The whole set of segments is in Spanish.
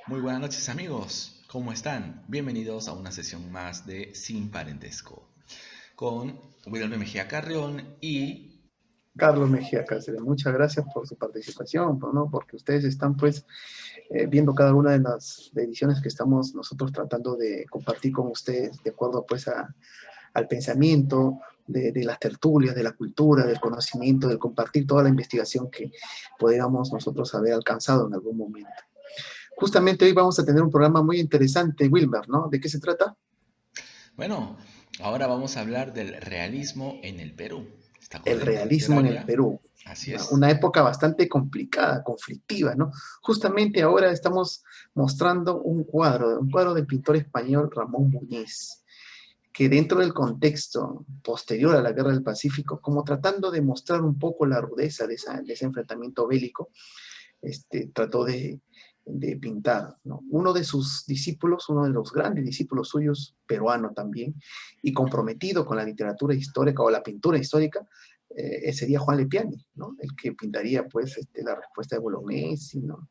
Muy buenas noches amigos, ¿cómo están? Bienvenidos a una sesión más de Sin Parentesco con Wilmer Mejía Carrión y... Carlos Mejía Cáceres, muchas gracias por su participación, ¿no? Porque ustedes están pues viendo cada una de las ediciones que estamos nosotros tratando de compartir con ustedes, de acuerdo pues al pensamiento de las tertulias, de la cultura, del conocimiento, del compartir toda la investigación que podamos nosotros haber alcanzado en algún momento. Justamente hoy vamos a tener un programa muy interesante, Wilmer, ¿no? ¿De qué se trata? Bueno, ahora vamos a hablar del realismo en el Perú, esta El corriente realismo en el literaria, Perú. así es. Una época bastante complicada, conflictiva, ¿no? Justamente ahora estamos mostrando un cuadro del pintor español Ramón Muñiz, que dentro del contexto posterior a la Guerra del Pacífico, como tratando de mostrar un poco la rudeza de ese enfrentamiento bélico, trató de pintar, ¿no? Uno de sus discípulos, uno de los grandes discípulos suyos, peruano también, y comprometido con la literatura histórica o la pintura histórica, sería Juan Lepiani, ¿no? El que pintaría, pues, la respuesta de Bolognesi, ¿no?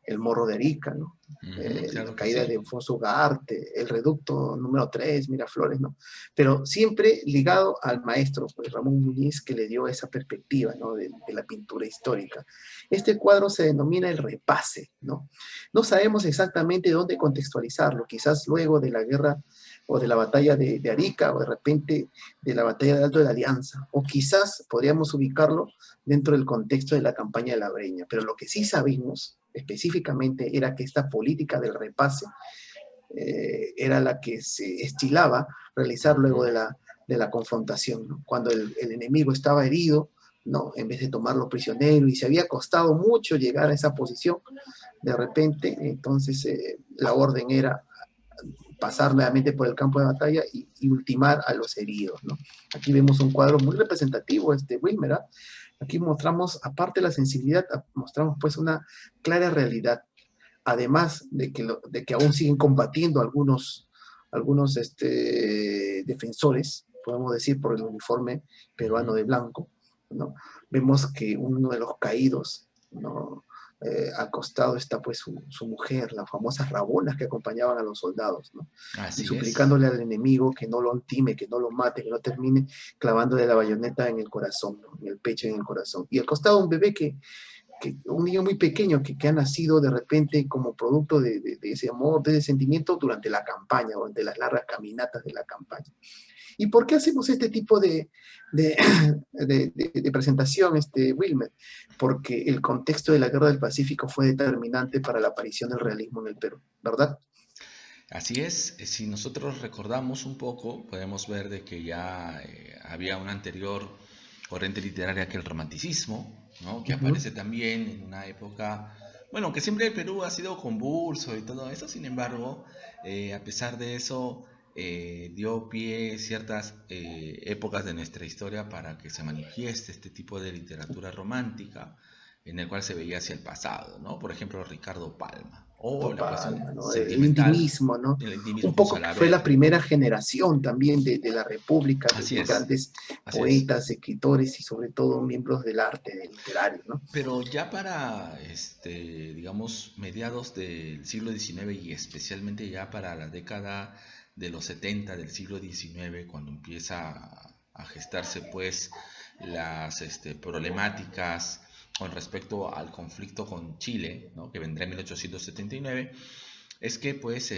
El Morro de Arica, ¿no? Ujú, La claro que caída sí. de Alfonso Ugarte, el reducto número 3, Miraflores, ¿no? Pero siempre ligado al maestro, pues Ramón Muñiz, que le dio esa perspectiva, ¿no? De la pintura histórica. Este cuadro se denomina el repase, ¿no? No sabemos exactamente dónde contextualizarlo, quizás luego de la guerra o de la batalla de Arica, o de repente de la batalla de Alto de la Alianza, o quizás podríamos ubicarlo dentro del contexto de la campaña de la Breña. Pero lo que sí sabemos específicamente era que esta política del repase era la que se estilaba realizar luego Ujú. de la confrontación, ¿no? Cuando el enemigo estaba herido, ¿no? En vez de tomarlo prisionero y se había costado mucho llegar a esa posición, de repente entonces la orden era pasar nuevamente por el campo de batalla y ultimar a los heridos, ¿no? Aquí vemos un cuadro muy representativo, Wilmer, ¿eh? Aquí mostramos, aparte de la sensibilidad, mostramos pues una clara realidad, además de que aún siguen combatiendo algunos defensores, podemos decir, por el uniforme peruano Ujú. de blanco, ¿no? Vemos que uno de los caídos, ¿no? Al costado está pues su mujer, las famosas rabonas que acompañaban a los soldados, ¿no? Y Así es. suplicándole al enemigo que no lo intime, que no lo mate, que no termine clavándole la bayoneta en el corazón, ¿no? En el pecho y en el corazón. Y al costado un bebé que un niño muy pequeño que ha nacido de repente como producto de ese amor, de ese sentimiento durante la campaña, durante las largas caminatas de la campaña. ¿Y por qué hacemos este tipo de, de presentación, Wilmer? Porque el contexto de la Guerra del Pacífico fue determinante para la aparición del realismo en el Perú, ¿verdad? Así es, si nosotros recordamos un poco, podemos ver de que ya había una anterior corriente literaria que el romanticismo, ¿no? Que Uh -huh. aparece también en una época, bueno, que siempre el Perú ha sido convulso y todo eso, sin embargo, a pesar de eso, dio pie ciertas épocas de nuestra historia para que se manifieste este tipo de literatura romántica en el cual se veía hacia el pasado, ¿no? Por ejemplo, Ricardo Palma, o la cuestión Palma, ¿no? El sentimental, intimismo, ¿no? el intimismo Un con poco que fue la Salaberry. primera generación también de la República, Así de es, grandes así es. poetas, escritores y sobre todo miembros del arte del literario, ¿no? Pero ya para, digamos, mediados del siglo XIX y especialmente ya para la década de los 70 del siglo XIX, cuando empieza a gestarse pues las problemáticas con respecto al conflicto con Chile, ¿no? Que vendrá en 1879, es que pues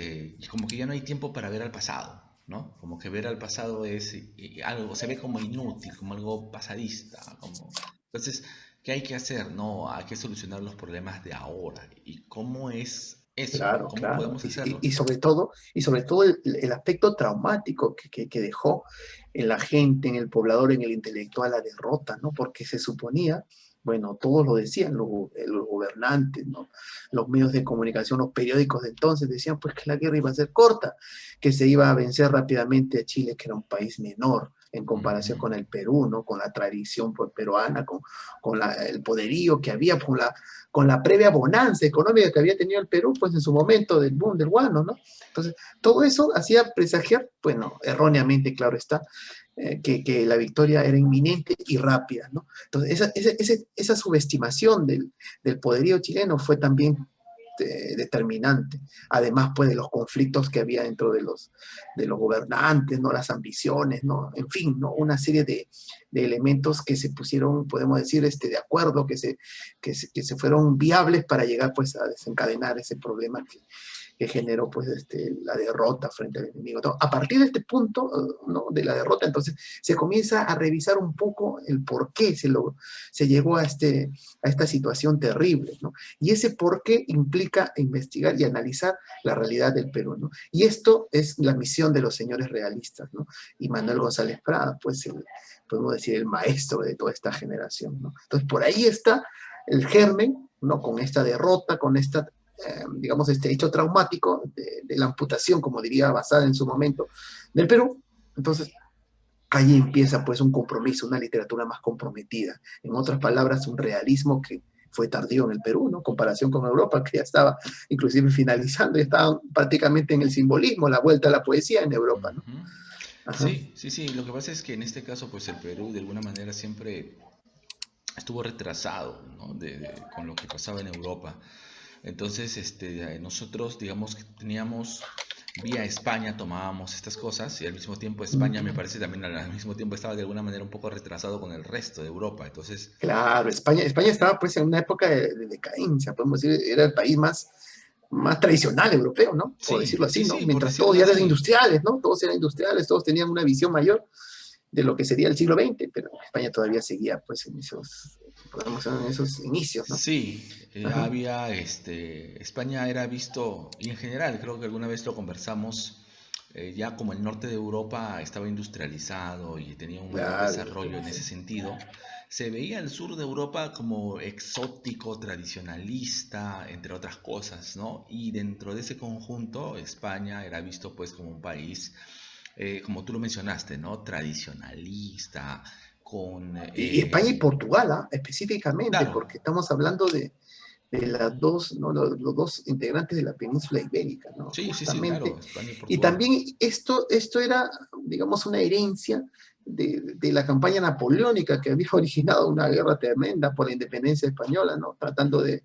como que ya no hay tiempo para ver al pasado, ¿no? Como que ver al pasado es algo, se ve como inútil, como algo pasadista, como... Entonces, ¿qué hay que hacer? No, hay que solucionar los problemas de ahora. ¿Y cómo es eso? Claro, ¿Cómo claro. podemos hacerlo? Y sobre todo el aspecto traumático que dejó en la gente, en el poblador, en el intelectual, la derrota, ¿no? Porque se suponía, bueno, todos lo decían, los gobernantes, ¿no? Los medios de comunicación, los periódicos de entonces decían pues que la guerra iba a ser corta, que se iba a vencer rápidamente a Chile, que era un país menor en comparación Ujú. con el Perú, ¿no? Con la tradición pues, peruana, con el poderío que había, con la previa bonanza económica que había tenido el Perú, pues en su momento del boom del guano, ¿no? Entonces, todo eso hacía presagiar, bueno, erróneamente, claro está, que la victoria era inminente y rápida, ¿no? Entonces, esa subestimación del poderío chileno fue también determinante. Además, pues, de los conflictos que había dentro de los gobernantes, ¿no? Las ambiciones, ¿no? En fin, ¿no? Una serie de elementos que se pusieron, podemos decir, de acuerdo, que se fueron viables para llegar, pues, a desencadenar ese problema que generó pues la derrota frente al enemigo. Entonces, a partir de este punto, ¿no? De la derrota, entonces se comienza a revisar un poco el por qué se llegó a esta situación terrible, ¿no? Y ese por qué implica investigar y analizar la realidad del Perú, ¿no? Y esto es la misión de los señores realistas, ¿no? Y Manuel González Prada, pues podemos decir el maestro de toda esta generación, ¿no? Entonces, por ahí está el germen, ¿no? Con esta derrota, con esta digamos, este hecho traumático de la amputación, como diría basada en su momento, del Perú. Entonces, ahí empieza pues un compromiso, una literatura más comprometida. En otras palabras, un realismo que fue tardío en el Perú, ¿no? En comparación con Europa, que ya estaba inclusive finalizando, ya estaban prácticamente en el simbolismo, la vuelta a la poesía en Europa, ¿no? Ujú. Ajá. Sí, sí, sí. Lo que pasa es que en este caso, pues el Perú de alguna manera siempre estuvo retrasado, ¿no? Con lo que pasaba en Europa. Entonces, nosotros, digamos que teníamos vía España, tomábamos estas cosas y al mismo tiempo España, me parece también al mismo tiempo estaba de alguna manera un poco retrasado con el resto de Europa. Entonces, Claro, España estaba pues en una época de decadencia, podemos decir, era el país más tradicional europeo, ¿no? Por sí, decirlo sí, así, ¿no? sí, por Mientras todos decirlo ya eran así. industriales, ¿no? Todos eran industriales, todos tenían una visión mayor de lo que sería el siglo XX, pero España todavía seguía, pues, podemos en esos inicios, ¿no? Sí, Ajá. había, España era visto, y en general, creo que alguna vez lo conversamos, ya como el norte de Europa estaba industrializado y tenía un mayor Claro, desarrollo en ese entonces, sentido, se veía el sur de Europa como exótico, tradicionalista, entre otras cosas, ¿no? Y dentro de ese conjunto, España era visto pues como un país, como tú lo mencionaste, ¿no? Tradicionalista, con... y España y Portugal, ¿ah? Específicamente, claro, porque estamos hablando de las dos, ¿no? Los dos integrantes de la península ibérica, ¿no? sí, sí, sí, claro, Justamente. España y Y Portugal. también esto era, digamos, una herencia de la campaña napoleónica que había originado una guerra tremenda por la independencia española, ¿no? Tratando de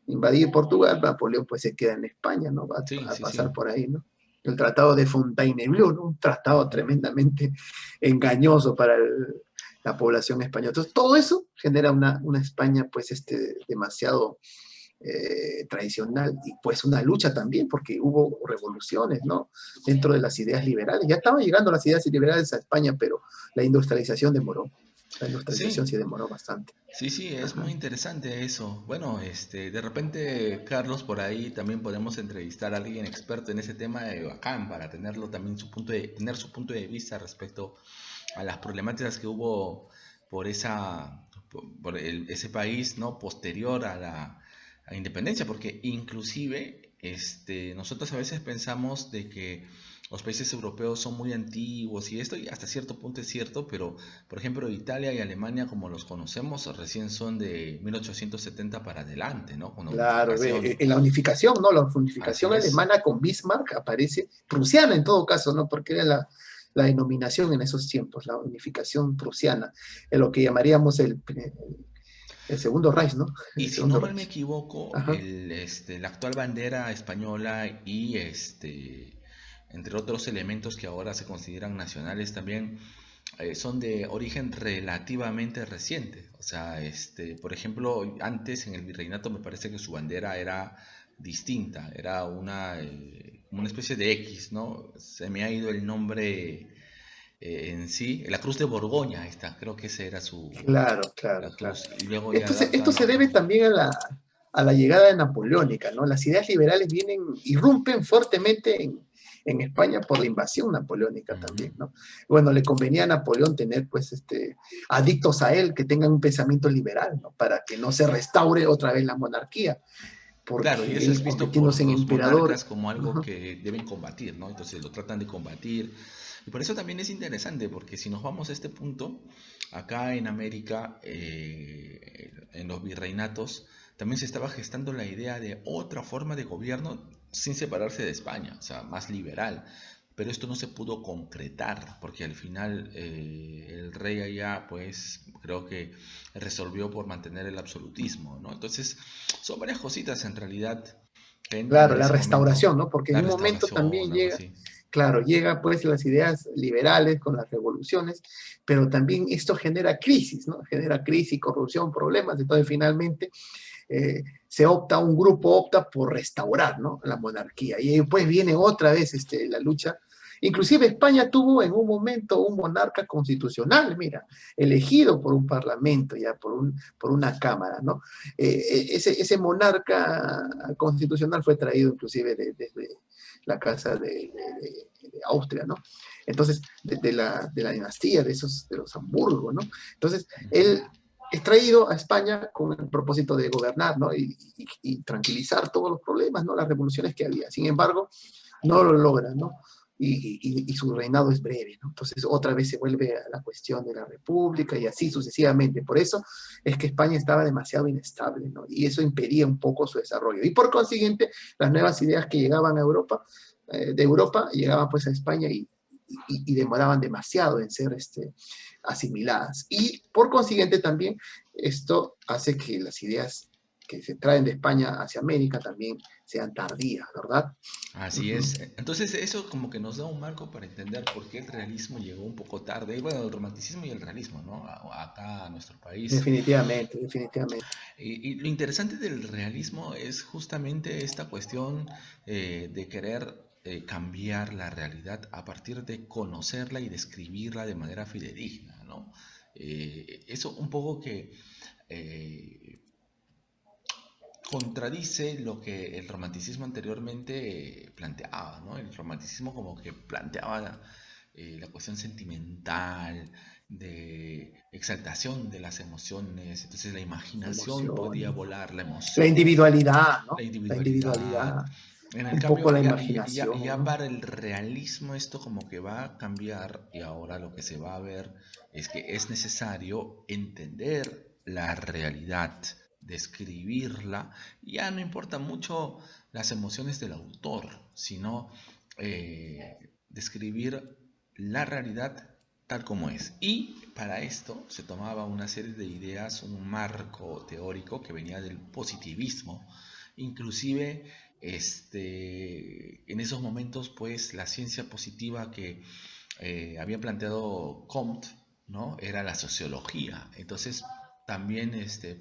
invadir Portugal, Napoleón pues se queda en España, ¿no? Va Sí, a sí, pasar sí. por ahí, ¿no? El tratado de Fontainebleau, ¿no? Un tratado Ujú. tremendamente engañoso para la población española. Entonces, todo eso genera una España, pues, demasiado tradicional y pues una lucha también, porque hubo revoluciones, ¿no? Dentro de las ideas liberales. Ya estaban llegando las ideas liberales a España, pero la industrialización demoró. La industrialización Sí, sí demoró bastante. sí, sí, es Ajá. muy interesante eso. Bueno, de repente, Carlos, por ahí también podemos entrevistar a alguien experto en ese tema de bacán para tenerlo también tener su punto de vista respecto a las problemáticas que hubo por ese país, ¿no? Posterior a la independencia, porque inclusive, nosotros a veces pensamos de que los países europeos son muy antiguos y esto y hasta cierto punto es cierto, pero por ejemplo Italia y Alemania como los conocemos recién son de 1870 para adelante, ¿no? Con la Claro, unificación. en la unificación, ¿no? La unificación Así es. alemana con Bismarck aparece, prusiana en todo caso, ¿no? Porque era la denominación en esos tiempos, la unificación prusiana, en lo que llamaríamos el segundo Reich, ¿no? Y El si no segundo mal me Reich. equivoco, Ajá. la actual bandera española y entre otros elementos que ahora se consideran nacionales también son de origen relativamente reciente. O sea, por ejemplo, antes en el virreinato me parece que su bandera era distinta, era como una especie de X, ¿no? Se me ha ido el nombre en sí, la Cruz de Borgoña, esta, creo que esa era Claro, la claro, claro. cruz, y luego ya Esto se adaptan. debe también a la llegada napoleónica, ¿no? Las ideas liberales irrumpen fuertemente en España por la invasión napoleónica Ujú. también, ¿no? Bueno, le convenía a Napoleón tener, pues, adictos a él que tengan un pensamiento liberal, ¿no? Para que no se restaure otra vez la monarquía, Claro, y porque eso es él visto por convirtiéndose en los monarcas emperador, como algo uh-huh, que deben combatir, ¿no? Entonces lo tratan de combatir. Y por eso también es interesante, porque si nos vamos a este punto, acá en América, en los virreinatos, también se estaba gestando la idea de otra forma de gobierno sin separarse de España, o sea, más liberal. Pero esto no se pudo concretar, porque al final el rey allá, pues creo que resolvió por mantener el absolutismo, ¿no? Entonces, son varias cositas en realidad Claro, En la ese momento, restauración, ¿no? Porque la en un momento restauración, también algo llega, así. claro, llega pues las ideas liberales con las revoluciones, pero también esto genera crisis, ¿no? Genera crisis, corrupción, problemas, entonces finalmente un grupo opta por restaurar, ¿no? La monarquía. Y después viene otra vez la lucha. Inclusive España tuvo en un momento un monarca constitucional, mira, elegido por un parlamento, ya por una cámara, ¿no? Ese monarca constitucional fue traído inclusive desde la casa de Austria, ¿no? Entonces, de la dinastía de los Hamburgo, ¿no? Entonces, Ujú. él es traído a España con el propósito de gobernar, ¿no? Y tranquilizar todos los problemas, ¿no? Las revoluciones que había. Sin embargo, no lo logra, ¿no? Y su reinado es breve, ¿no? Entonces otra vez se vuelve a la cuestión de la república y así sucesivamente. Por eso es que España estaba demasiado inestable, ¿no? Y eso impedía un poco su desarrollo. Y por consiguiente, las nuevas ideas que llegaban a Europa, de Europa, llegaban pues a España y demoraban demasiado en ser asimiladas. Y por consiguiente también esto hace que las ideas que se traen de España hacia América también sean tardías, ¿verdad? Así Ujú. es. Entonces eso como que nos da un marco para entender por qué el realismo llegó un poco tarde. Y bueno, el romanticismo y el realismo, ¿no? Acá a nuestro país. Definitivamente, definitivamente. Y lo interesante del realismo es justamente esta cuestión de querer cambiar la realidad a partir de conocerla y describirla de manera fidedigna, ¿no? Eso un poco que eh, contradice lo que el romanticismo anteriormente planteaba, ¿no? El romanticismo como que planteaba la cuestión sentimental, de exaltación de las emociones, entonces la imaginación podía Emociones. volar, la La emoción, individualidad, la ¿no? La individualidad. individualidad, En el un poco cambio, la ya imaginación, ¿no? para el realismo esto como que va a cambiar y ahora lo que se va a ver es que es necesario entender la realidad, describirla. Ya no importa mucho las emociones del autor, sino describir la realidad tal como es. Y para esto se tomaba una serie de ideas, un marco teórico que venía del positivismo, inclusive en esos momentos, pues la ciencia positiva que había planteado Comte, ¿no? Era la sociología. Entonces, también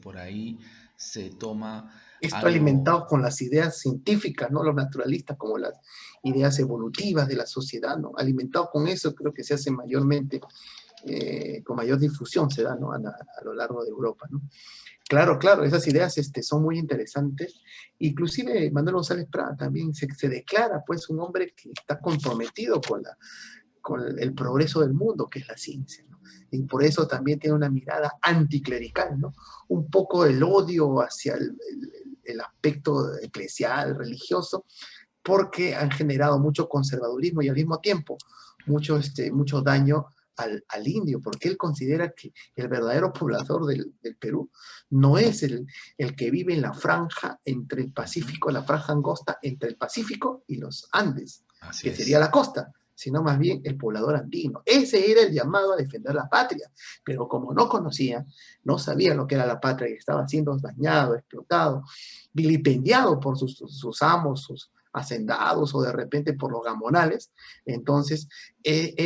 por ahí se toma Esto algo. alimentado con las ideas científicas, ¿no? Los naturalistas, como las ideas evolutivas de la sociedad, ¿no? Alimentado con eso, creo que se hace mayormente, con mayor difusión se da, ¿no? A lo largo de Europa, ¿no? Claro, claro, esas ideas son muy interesantes. Inclusive Manuel González Prada también se declara pues un hombre que está comprometido con el progreso del mundo, que es la ciencia, ¿no? Y por eso también tiene una mirada anticlerical, ¿no? Un poco el odio hacia el aspecto eclesial, religioso, porque han generado mucho conservadurismo y al mismo tiempo mucho daño al indio, porque él considera que el verdadero poblador del Perú no es el que vive en la franja entre el Ujú, Pacífico, la franja angosta entre el Pacífico y los Andes, así que sería es. la costa, sino más bien el poblador andino. Ese era el llamado a defender la patria, pero como no conocía, no sabía lo que era la patria y estaba siendo dañado, explotado, vilipendiado por sus amos, sus hacendados o de repente por los gamonales. Entonces,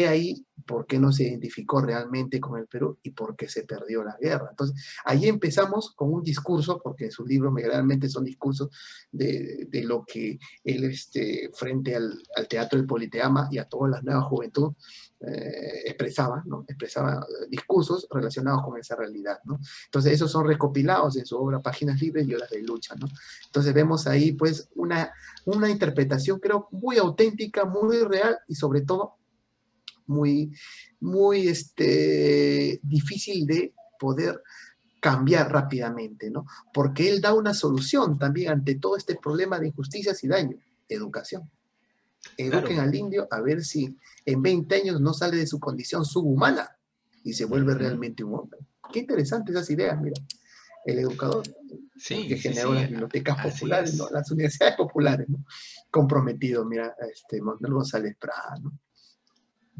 ahí por qué no se identificó realmente con el Perú y por qué se perdió la guerra. Entonces, ahí empezamos con un discurso, porque sus libros realmente son discursos de lo que él, frente al Teatro del Politeama y a toda la nueva juventud, expresaba, ¿no? Expresaba discursos relacionados con esa realidad, ¿no? Entonces, esos son recopilados en su obra Páginas Libres y Horas de Lucha, ¿no? Entonces, vemos ahí, pues, una interpretación, creo, muy auténtica, muy real y sobre todo muy, muy difícil de poder cambiar rápidamente, ¿no? Porque él da una solución también ante todo este problema de injusticias y daño, educación. Claro. Eduquen al indio a ver si en 20 años no sale de su condición subhumana y se vuelve Ujú. realmente un hombre. Qué interesantes esas ideas, mira. El educador, que Sí, sí, generó sí, las bibliotecas así populares, ¿no? es. Las universidades populares, ¿no? Comprometido, mira, Manuel González Prada, ¿no?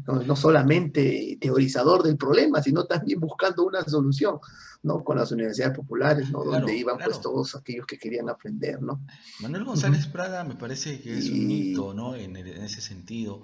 No, no solamente teorizador del problema, sino también buscando una solución, ¿no? Con las universidades populares, ¿no? Donde Claro, iban pues claro. todos aquellos que querían aprender, ¿no? Manuel Ujú. González Prada me parece que es un Y mito, ¿no? En ese sentido.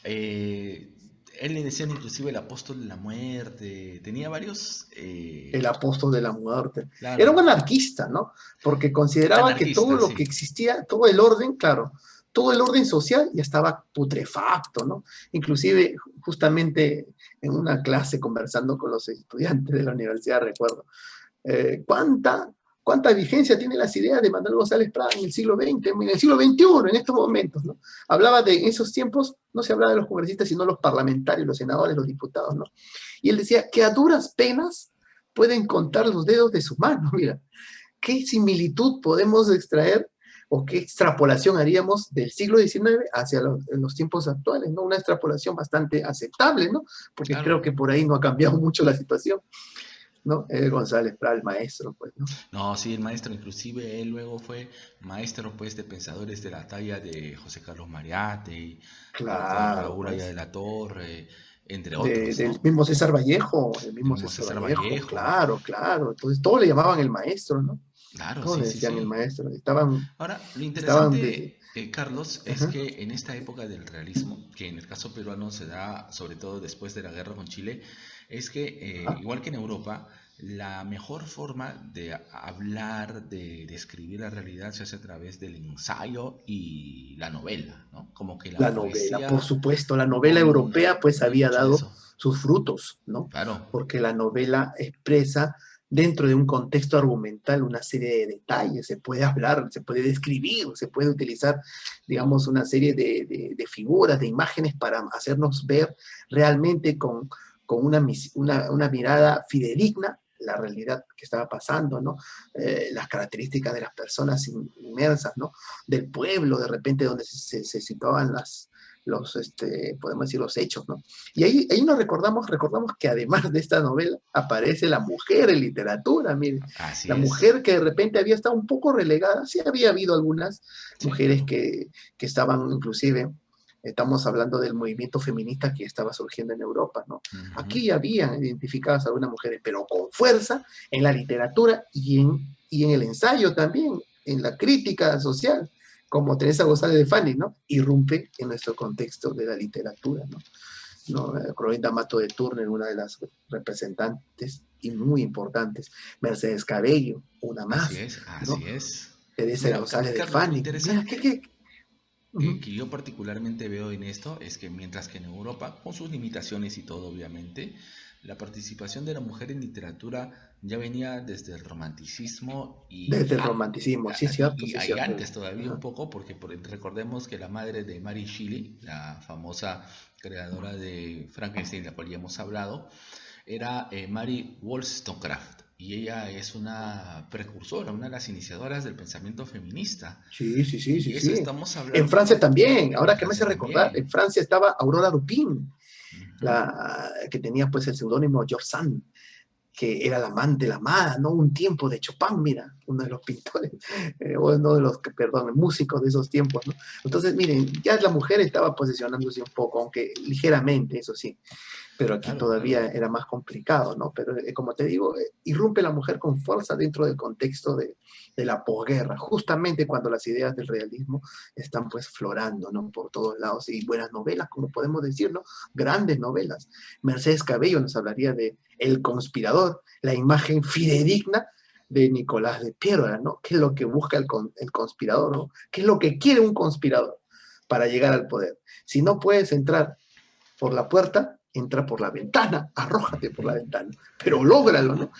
Eh, Él le decían inclusive el apóstol de la muerte. Tenía varios, el apóstol de la muerte. Era un claro, anarquista, ¿no? Porque consideraba que todo anarquista, lo sí. que existía, todo el orden, claro, todo el orden social ya estaba putrefacto, ¿no? Inclusive, justamente en una clase conversando con los estudiantes de la universidad, recuerdo, ¿cuánta, ¿cuánta vigencia tienen las ideas de Manuel González Prada en el siglo XX, en el siglo XXI, en estos momentos, ¿no? Hablaba de, en esos tiempos, no se hablaba de los congresistas, sino los parlamentarios, los senadores, los diputados, ¿no? Y él decía que a duras penas pueden contar los dedos de su mano, mira, ¿qué similitud podemos extraer o qué extrapolación haríamos del siglo XIX hacia los tiempos actuales, ¿no? Una extrapolación bastante aceptable, ¿no? Porque Claro. creo que por ahí no ha cambiado mucho la situación, ¿no? González Prat, el maestro, pues, ¿no? No, sí, el maestro, inclusive él luego fue maestro pues de pensadores de la talla de José Carlos Mariátegui, de Claro, Raúl Aya de pues, la Torre, entre otros, del ¿no? mismo César Vallejo, el El mismo mismo César César Vallejo, Vallejo. claro, claro. Entonces, todos le llamaban el maestro, ¿no? Claro, Todos sí, le sí, decían el sí. maestro. Ahora, lo Estaban de, interesante, Carlos, es ajá, que en esta época del realismo, que en el caso peruano se da sobre todo después de la guerra con Chile, es que, ajá, igual que en Europa, la mejor forma de hablar, de describir la realidad se hace a través del ensayo y la novela, ¿no? Como que la la novela, por poesía supuesto, la novela no, europea pues no hay había mucho de dado eso. sus frutos, ¿no? Claro, Porque la novela expresa dentro de un contexto argumental una serie de detalles, se puede hablar, se puede describir, se puede utilizar, digamos, una serie de figuras, de imágenes para hacernos ver realmente con una mirada fidedigna la realidad que estaba pasando, ¿no? Las características de las personas inmersas, ¿no? Del pueblo, de repente, donde se situaban podemos decir, los hechos, ¿no? Y ahí nos recordamos que además de esta novela, aparece la mujer en literatura, mire, así la es. mujer que de repente había estado un poco relegada, sí había habido algunas Sí, mujeres claro. que estaban inclusive, estamos hablando del movimiento feminista que estaba surgiendo en Europa, ¿no? Ujú. Aquí habían identificadas algunas mujeres, pero con fuerza en la literatura y en el ensayo también, en la crítica social, como Teresa González de Fanny, ¿no? Irrumpe en nuestro contexto de la literatura, ¿no? ¿No? Clorinda Mato de Turner, una de las representantes y muy importantes. Mercedes Cabello, una Así más, es, ¿no? así es. Teresa Mira, González de Carlos, lo Fanny. Mira, interesante uh-huh. que yo particularmente veo en esto es que mientras que en Europa, con sus limitaciones y todo obviamente, la participación de la mujer en literatura ya venía desde el romanticismo Desde el romanticismo, y sí es hay cierto. antes todavía un Uh-huh. poco, porque recordemos que la madre de Mary Shelley, la famosa creadora de Frankenstein, de la cual ya hemos hablado, era Mary Wollstonecraft. Y ella es una precursora, una de las iniciadoras del pensamiento feminista. Sí, sí, sí, sí, Y eso sí. estamos En hablando Francia también, en ahora que me hace Francia recordar, también. en Francia estaba Aurora Dupin, Ujú. que tenía pues el seudónimo George Sand, que era la amante, la amada, ¿no? Un tiempo de Chopin, mira, uno de los pintores, o uno de los, perdón, músicos de esos tiempos, ¿no? Entonces, miren, ya la mujer estaba posicionándose un poco, aunque ligeramente, eso sí, pero aquí Claro, claro. todavía era más complicado, ¿no? Pero como te digo, irrumpe la mujer con fuerza dentro del contexto de la posguerra, justamente cuando las ideas del realismo están pues florando, ¿no? Por todos lados, y buenas novelas, como podemos decir, ¿no? Grandes novelas. Mercedes Cabello nos hablaría de El Conspirador, la imagen fidedigna de Nicolás de Piérola, ¿no? ¿Qué es lo que busca el conspirador, ¿no? ¿Qué es lo que quiere un conspirador para llegar al poder? Si no puedes entrar por la puerta, entra por la ventana, arrójate por la Ujú. ventana, pero lógralo, ¿no?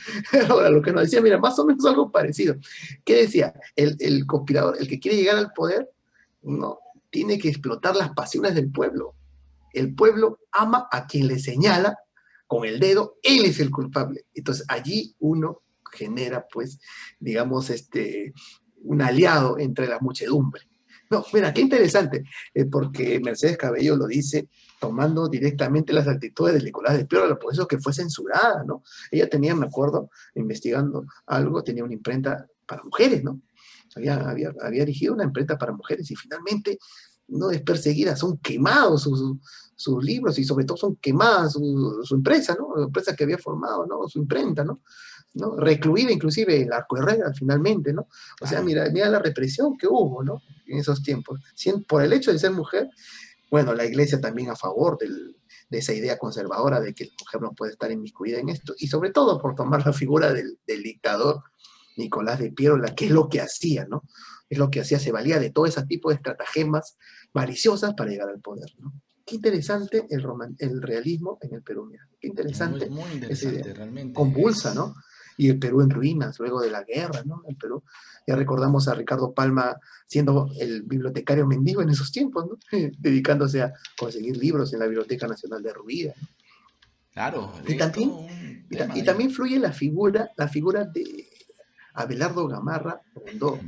Ahora, lo que nos decía, mira, más o menos algo parecido. ¿Qué decía? El conspirador, el que quiere llegar al poder, no, tiene que explotar las pasiones del pueblo. El pueblo ama a quien le señala con el dedo, él es el culpable. Entonces, allí uno genera, pues, digamos, un aliado entre la muchedumbre. No, mira, qué interesante, porque Mercedes Cabello lo dice tomando directamente las actitudes de Nicolás de Piérola, por eso que fue censurada, ¿no? Ella tenía, me acuerdo, investigando algo, tenía una imprenta para mujeres, ¿no? Claro. Había dirigido una imprenta para mujeres y finalmente no es perseguida, son quemados sus libros y sobre todo son quemadas su empresa, ¿no? La empresa que había formado, ¿no? Su imprenta, ¿no? ¿No? Recluida inclusive el Arco Herrera finalmente, ¿no? O sea, Claro. mira la represión que hubo, ¿no? En esos tiempos. Por el hecho de ser mujer, bueno, la iglesia también a favor de esa idea conservadora de que la mujer no puede estar inmiscuida en esto, y sobre todo por tomar la figura del dictador Nicolás de Piérola, que es lo que hacía, ¿no? Es lo que hacía, se valía de todo ese tipo de estratagemas maliciosas para llegar al poder, ¿no? Qué interesante el realismo en el Perú, mira. Qué Muy, interesante muy esa idea. interesante, realmente. Convulsa, ¿no? Y el Perú en ruinas luego de la guerra, ¿no? El Perú. Ya recordamos a Ricardo Palma siendo el bibliotecario mendigo en esos tiempos, ¿no? Dedicándose a conseguir libros en la Biblioteca Nacional de Ruida, ¿no? Claro, Y es todo también, un y, tema y ahí. también fluye la figura de Abelardo Gamarra Rondó, Ujú,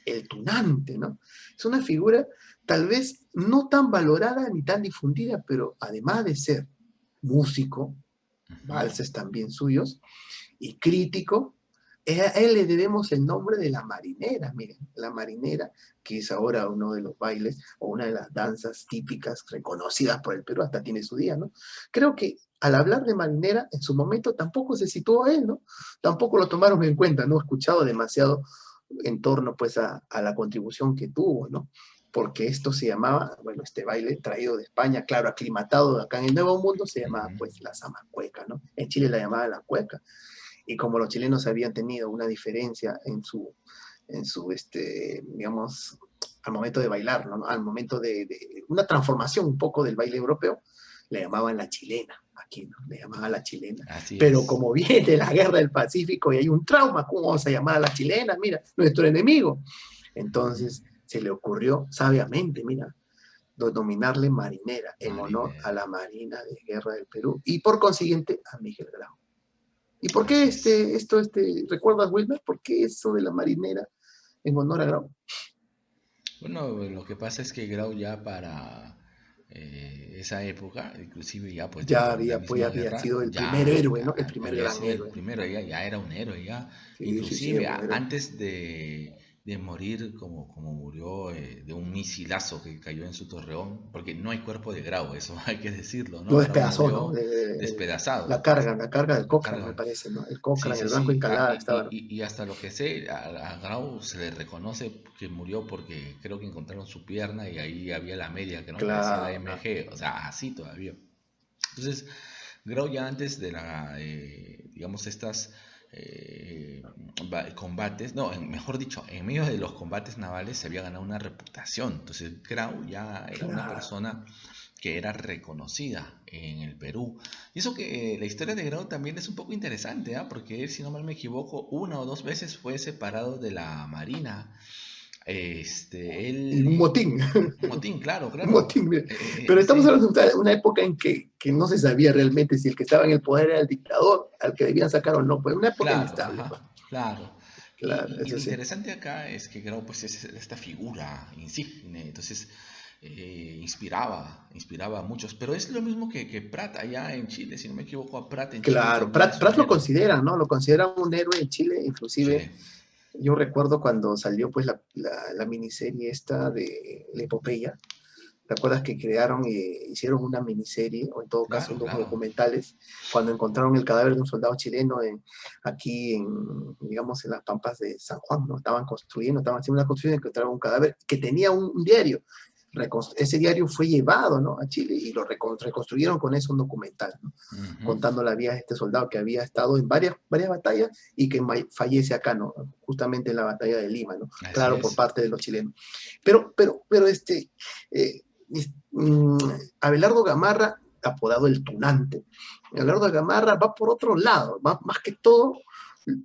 el tunante, ¿no? Es una figura tal vez no tan valorada ni tan difundida, pero además de ser músico, ujú. valses también suyos, y crítico, a él le debemos el nombre de la marinera, miren, la marinera, que es ahora uno de los bailes o una de las danzas típicas reconocidas por el Perú, hasta tiene su día, ¿no? Creo que al hablar de marinera, en su momento tampoco se situó a él, ¿no? Tampoco lo tomaron en cuenta, no he escuchado demasiado en torno pues a la contribución que tuvo, ¿no? Porque esto se llamaba, bueno, este baile traído de España, claro, aclimatado acá en el Nuevo Mundo, se llamaba Ujú. pues la zamacueca, ¿no? En Chile la llamaba la cueca, y como los chilenos habían tenido una diferencia digamos, al momento de bailar, ¿no? Al momento de una transformación un poco del baile europeo, le llamaban la chilena, aquí, ¿no? Le llamaban la chilena. Así Pero es. como viene la guerra del Pacífico y hay un trauma, ¿cómo vamos a llamar a la chilena? Mira, nuestro enemigo. Ujú. Entonces se le ocurrió sabiamente, mira, denominarle marinera en honor a Marinera. la Marina de Guerra del Perú y por consiguiente a Miguel Grau. ¿Y por qué Así es. recuerdas, Wilmer, por qué eso de la marinera en honor a Grau? Bueno, lo que pasa es que Grau ya para esa época, inclusive ya pues Ya dentro de la había, pues, misma había guerra, sido el primer ya, héroe, ¿no? El ya primer había gran sido el héroe. primero, ya era un héroe, ya. Sí, sí, sí, Inclusive un héroe. antes de morir como murió de un misilazo que cayó en su torreón, porque no hay cuerpo de Grau, eso hay que decirlo, Lo ¿no? Grau despedazó, ¿no? murió despedazado. La carga del La Cochrane, me carga. parece, ¿no? El Sí, Cochrane, sí, el Blanco sí. Encalada estaba, ¿no? Y hasta lo que sé, a Grau se le reconoce que murió porque creo que encontraron su pierna y ahí había la media que no que decía Claro, claro. AMG, o sea, así todavía. Entonces, Grau ya antes de digamos, estas combates, no, mejor dicho, en medio de los combates navales se había ganado una reputación. Entonces, Grau ya era una Claro. persona que era reconocida en el Perú. Y eso que la historia de Grau también es un poco interesante, ¿ah? Porque él, si no mal me equivoco, una o dos veces fue separado de la Marina. Y un Él, motín. un motín, claro, Un claro. motín, mira. Pero estamos Sí, hablando de una época en que no se sabía realmente si el que estaba en el poder era el dictador al que debían sacar o no. Pues una época claro, inestable, ajá, pues. claro. Claro, Y eso lo sí. interesante acá es que Grau pues es esta figura insigne, entonces inspiraba a muchos, pero es lo mismo que Prat allá en Chile, si no me equivoco, a Prat en Chile Claro, también es un Prat lo héroe. considera, ¿no? Lo considera un héroe en Chile, inclusive Sí, yo recuerdo cuando salió pues la miniserie esta de la epopeya. ¿Te acuerdas que crearon y hicieron una miniserie, o en todo caso claro, dos claro. documentales, cuando encontraron el cadáver de un soldado chileno aquí digamos, en las pampas de San Juan, ¿no? Estaban haciendo una construcción y encontraron un cadáver que tenía un diario. Ese diario fue llevado, ¿no? A Chile y lo reconstruyeron con eso un documental, ¿no? Ujú. Contando la vida de este soldado que había estado en varias batallas y que fallece acá, ¿no? Justamente en la batalla de Lima, ¿no? Así Claro, por es. parte de los chilenos. Pero eh, mm, Abelardo Gamarra, apodado el Tunante, Abelardo Gamarra va por otro lado, más que todo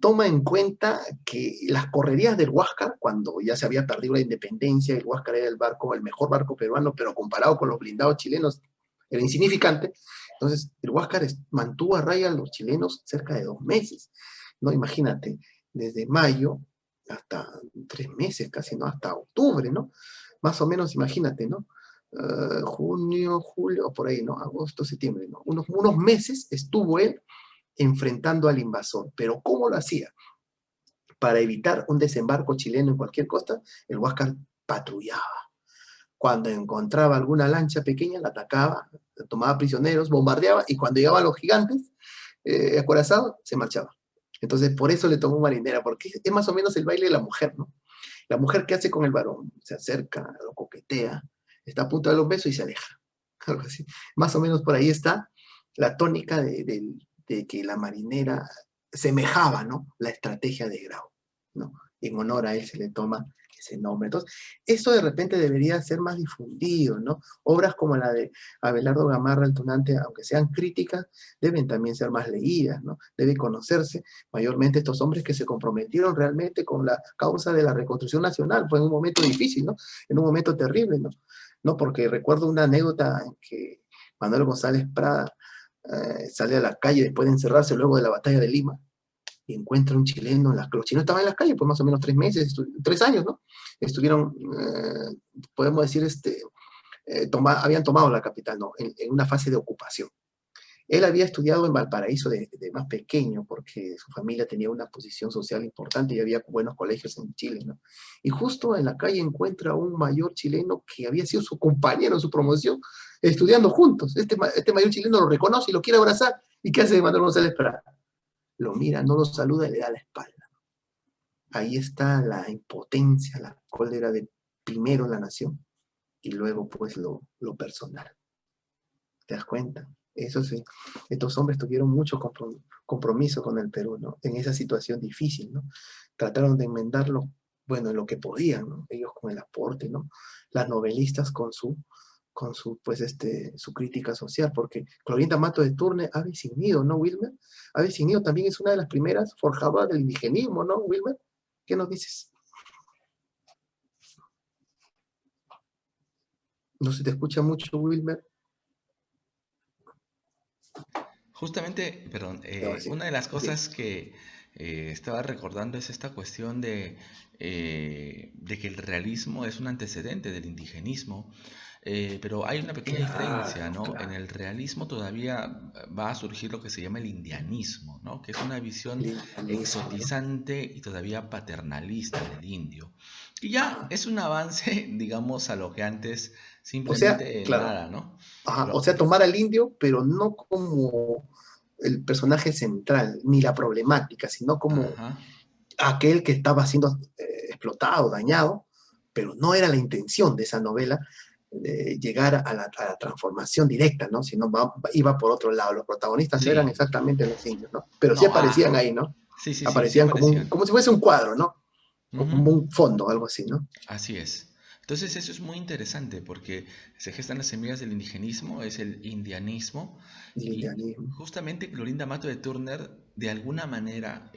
toma en cuenta que las correrías del Huáscar, cuando ya se había perdido la independencia, el Huáscar era el mejor barco peruano, pero comparado con los blindados chilenos era insignificante. Entonces, el Huáscar mantuvo a raya a los chilenos cerca de 2 meses, ¿no? Imagínate, desde mayo hasta 3 meses casi, ¿no? Hasta octubre, ¿no? Más o menos, imagínate, ¿no? Junio, julio, por ahí, ¿no? Agosto, septiembre, ¿no? Unos meses estuvo él enfrentando al invasor, pero ¿cómo lo hacía? Para evitar un desembarco chileno en cualquier costa, el Huáscar patrullaba, Cuando encontraba alguna lancha pequeña, la atacaba, tomaba prisioneros, bombardeaba, y cuando llegaban los gigantes, acorazados, se marchaba. Entonces, por eso le tomó marinera, porque es más o menos el baile de la mujer, ¿no? La mujer, ¿qué hace con el varón? Se acerca, lo coquetea, está a punto de dar un beso y se aleja. Algo así. Más o menos por ahí está la tónica de que la marinera semejaba, ¿no? La estrategia de Grau, ¿no? En honor a él se le toma ese nombre. Entonces, eso de repente debería ser más difundido, ¿no? Obras como la de Abelardo Gamarra, el Tunante, aunque sean críticas, deben también ser más leídas, ¿no? Debe conocerse mayormente estos hombres que se comprometieron realmente con la causa de la reconstrucción nacional, fue en un momento difícil, ¿no? En un momento terrible, ¿no? ¿No? Porque recuerdo una anécdota en que Manuel González Prada sale a la calle después de encerrarse luego de la batalla de Lima y encuentra un chileno, los chilenos estaban en las calles por más o menos 3 meses, 3 años, ¿no? Estuvieron, podemos decir, habían tomado la capital, ¿no? En una fase de ocupación. Él había estudiado en Valparaíso de más pequeño porque su familia tenía una posición social importante y había buenos colegios en Chile, ¿no? Y justo en la calle encuentra a un mayor chileno que había sido su compañero en su promoción, estudiando juntos. Este mayor chileno lo reconoce y lo quiere abrazar. ¿Y qué hace Manuel González Prada? Lo mira, no lo saluda y le da la espalda. Ahí está la impotencia, la cólera de primero la nación y luego pues lo personal. ¿Te das cuenta? Eso sí, estos hombres tuvieron mucho compromiso con el Perú, ¿no? En esa situación difícil, ¿no? Trataron de enmendarlo, bueno, en lo que podían, ¿no? Ellos con el aporte, ¿no? Las novelistas pues, su crítica social, porque Clorinda Mato de Turner, Ave sin nido, ¿no, Wilmer? Ave sin nido también es una de las primeras forjadoras del indigenismo, ¿no, Wilmer? ¿Qué nos dices? No se te escucha mucho, Wilmer. Justamente, perdón, Ahora sí, una de las bien. cosas que estaba recordando es esta cuestión de que el realismo es un antecedente del indigenismo, pero hay una pequeña diferencia, Claro, ¿no? En claro. el realismo todavía va a surgir lo que se llama el indianismo, ¿no? Que es una visión Linealismo, ¿no? exotizante y todavía paternalista del indio. Y ya Ajá. es un avance, digamos, a lo que antes O sea, simplemente claro, nada, ¿no? ajá, o Pero, sea, tomar al indio, pero no como el personaje central, ni la problemática, sino como ajá. aquel que estaba siendo explotado, dañado, pero no era la intención de esa novela llegar a la transformación directa, ¿no? Sino iba por otro lado. Los protagonistas no eran Sí, exactamente los indios, ¿no? Pero sí no, aparecían ahí, ¿no? sí, sí, sí, sí Aparecían aparecían. como si fuese un cuadro, ¿no? Ujú, Como un fondo, algo así, ¿no? así es. Entonces eso es muy interesante porque se gestan las semillas del indigenismo, es el indianismo, y Linealismo. justamente Clorinda Mato de Turner de alguna manera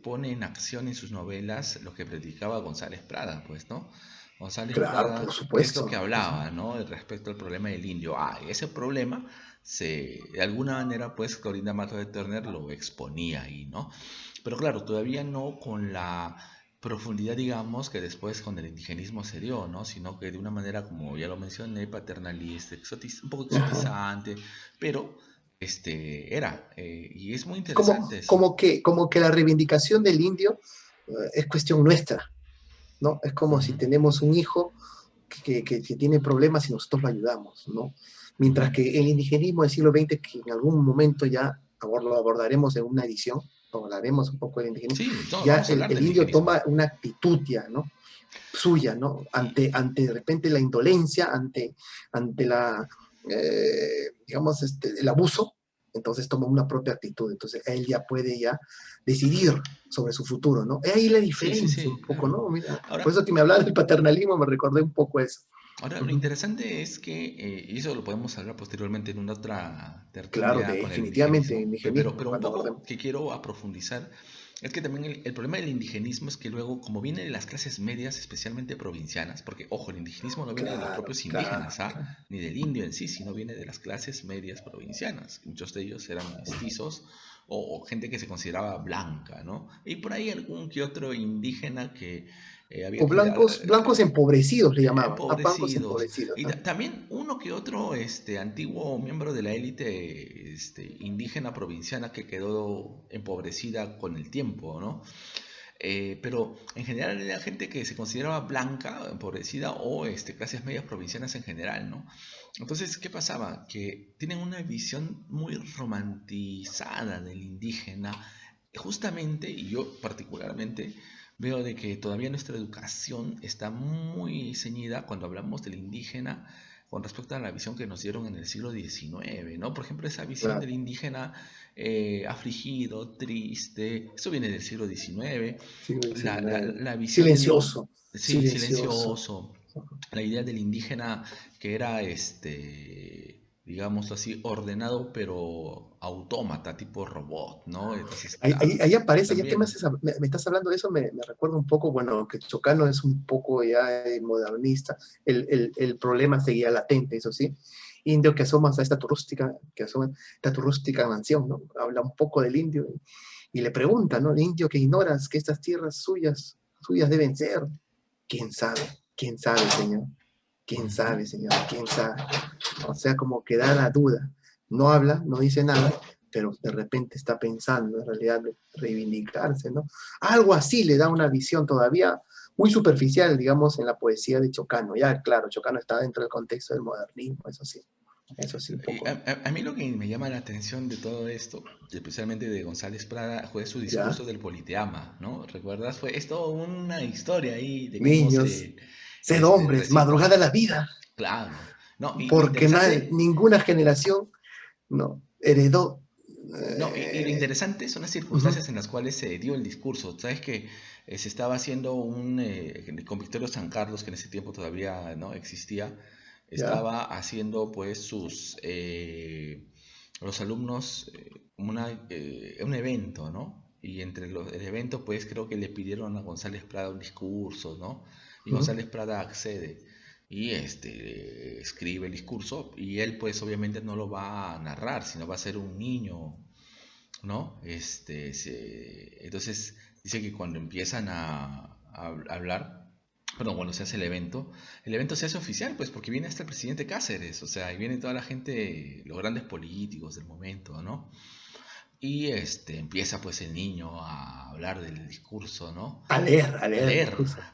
pone en acción en sus novelas lo que predicaba González Prada, pues, ¿no? González Claro, por Prada, ¿qué es lo supuesto. que hablaba, ¿no? Respecto al problema del indio. Ah, ese problema de alguna manera, pues, Clorinda Mato de Turner lo exponía ahí, ¿no? Pero claro, todavía no con la profundidad, digamos, que después con el indigenismo se dio, ¿no? Sino que de una manera, como ya lo mencioné, paternalista, un poco Ajá. exotizante, pero y es muy Como, interesante eso. como que la reivindicación del indio es cuestión nuestra, ¿no? Es como si Ujú, tenemos un hijo que tiene problemas y nosotros lo ayudamos, ¿no? ujú. Mientras que el indigenismo del siglo XX, que en algún momento ya lo abordaremos en una edición, abordaremos un poco el indigenismo, Sí, no, ya vamos a el, hablar el del indio indigenismo. toma una actitud ya, ¿no? Suya, ¿no? Y, Ante de repente la indolencia, ante digamos, el abuso, entonces toma una propia actitud. Entonces él ya puede ya decidir sobre su futuro, ¿no? Es ahí la sí, sí, diferencia un sí, poco, claro. ¿no? Mira, por Ahora, eso que me hablaba del paternalismo me recordé un poco eso. Ahora, lo Ujú. interesante es que, y eso lo podemos hablar posteriormente en una otra Claro, tertulia con el definitivamente, indigenismo, indigenismo, pero un cuando poco abordemos. que quiero a profundizar, es que también el problema del indigenismo es que luego, como viene de las clases medias, especialmente provincianas, porque, ojo, el indigenismo no viene de los Claro, propios indígenas, claro, ¿ah? claro. Ni del indio en sí, sino viene de las clases medias provincianas. Muchos de ellos eran mestizos o gente que se consideraba blanca, ¿no? Y por ahí algún que otro indígena que había O que blancos empobrecidos le llamaban, a blancos empobrecidos empobrecidos, y ¿no? también uno que otro antiguo miembro de la élite indígena provinciana que quedó empobrecida con el tiempo, ¿no? pero en general era gente que se consideraba blanca, empobrecida o clases medias provincianas en general, ¿no? Entonces, ¿qué pasaba? Que tienen una visión muy romantizada del indígena, justamente, y yo particularmente veo de que todavía nuestra educación está muy ceñida cuando hablamos del indígena con respecto a la visión que nos dieron en el siglo XIX, ¿no? Por ejemplo, esa visión Claro, del indígena afligido, triste, eso viene del siglo XIX, siglo XIX. la visión del, Silencioso, sí, silencioso. silencioso, la idea del indígena que era, digámoslo así, ordenado pero autómata, tipo robot, ¿no? Entonces, Ahí aparece, ya que también, me estás hablando de eso, me recuerda un poco, bueno, que Chocano es un poco ya modernista, el problema seguía latente, eso sí. Indio que asomas a esta esta turística mansión, ¿no? Habla un poco del indio y le pregunta, ¿no? El indio que ignoras que estas tierras suyas deben ser. ¿Quién sabe? ¿Quién sabe, señor? ¿Quién ujú. sabe, señor? ¿Quién sabe? O sea, como que da la duda. No habla, no dice nada, pero de repente está pensando en realidad de reivindicarse, ¿no? Algo así le da una visión todavía muy superficial, digamos, en la poesía de Chocano. Ya, claro, Chocano está dentro del contexto del modernismo, eso sí, un Y poco. a mí lo que me llama la atención de todo esto, y especialmente de González Prada, fue su ¿Ya? discurso del Politeama, ¿no? ¿Recuerdas? Es toda una historia ahí de cómo Niños, sed hombres, recién, madrugada la vida, claro, ¿no? Y lo porque interesante, ninguna generación no heredó. no, y lo eh, interesante son las Ujú, circunstancias en las cuales se dio el discurso. Sabes que se estaba haciendo con Victorio San Carlos, que en ese tiempo todavía no existía, ya, estaba haciendo pues los alumnos un evento, ¿no? Y entre el evento pues creo que le pidieron a González Prada un discurso, ¿no? Y ujú, González Prada accede y escribe el discurso y él pues obviamente no lo va a narrar, sino va a ser un niño, ¿no? Entonces dice que cuando empiezan a hablar, perdón, cuando se hace el evento se hace oficial, pues porque viene hasta el presidente Cáceres, o sea, y viene toda la gente, los grandes políticos del momento, ¿no? Y empieza pues el niño a hablar del discurso, ¿no? A leer, a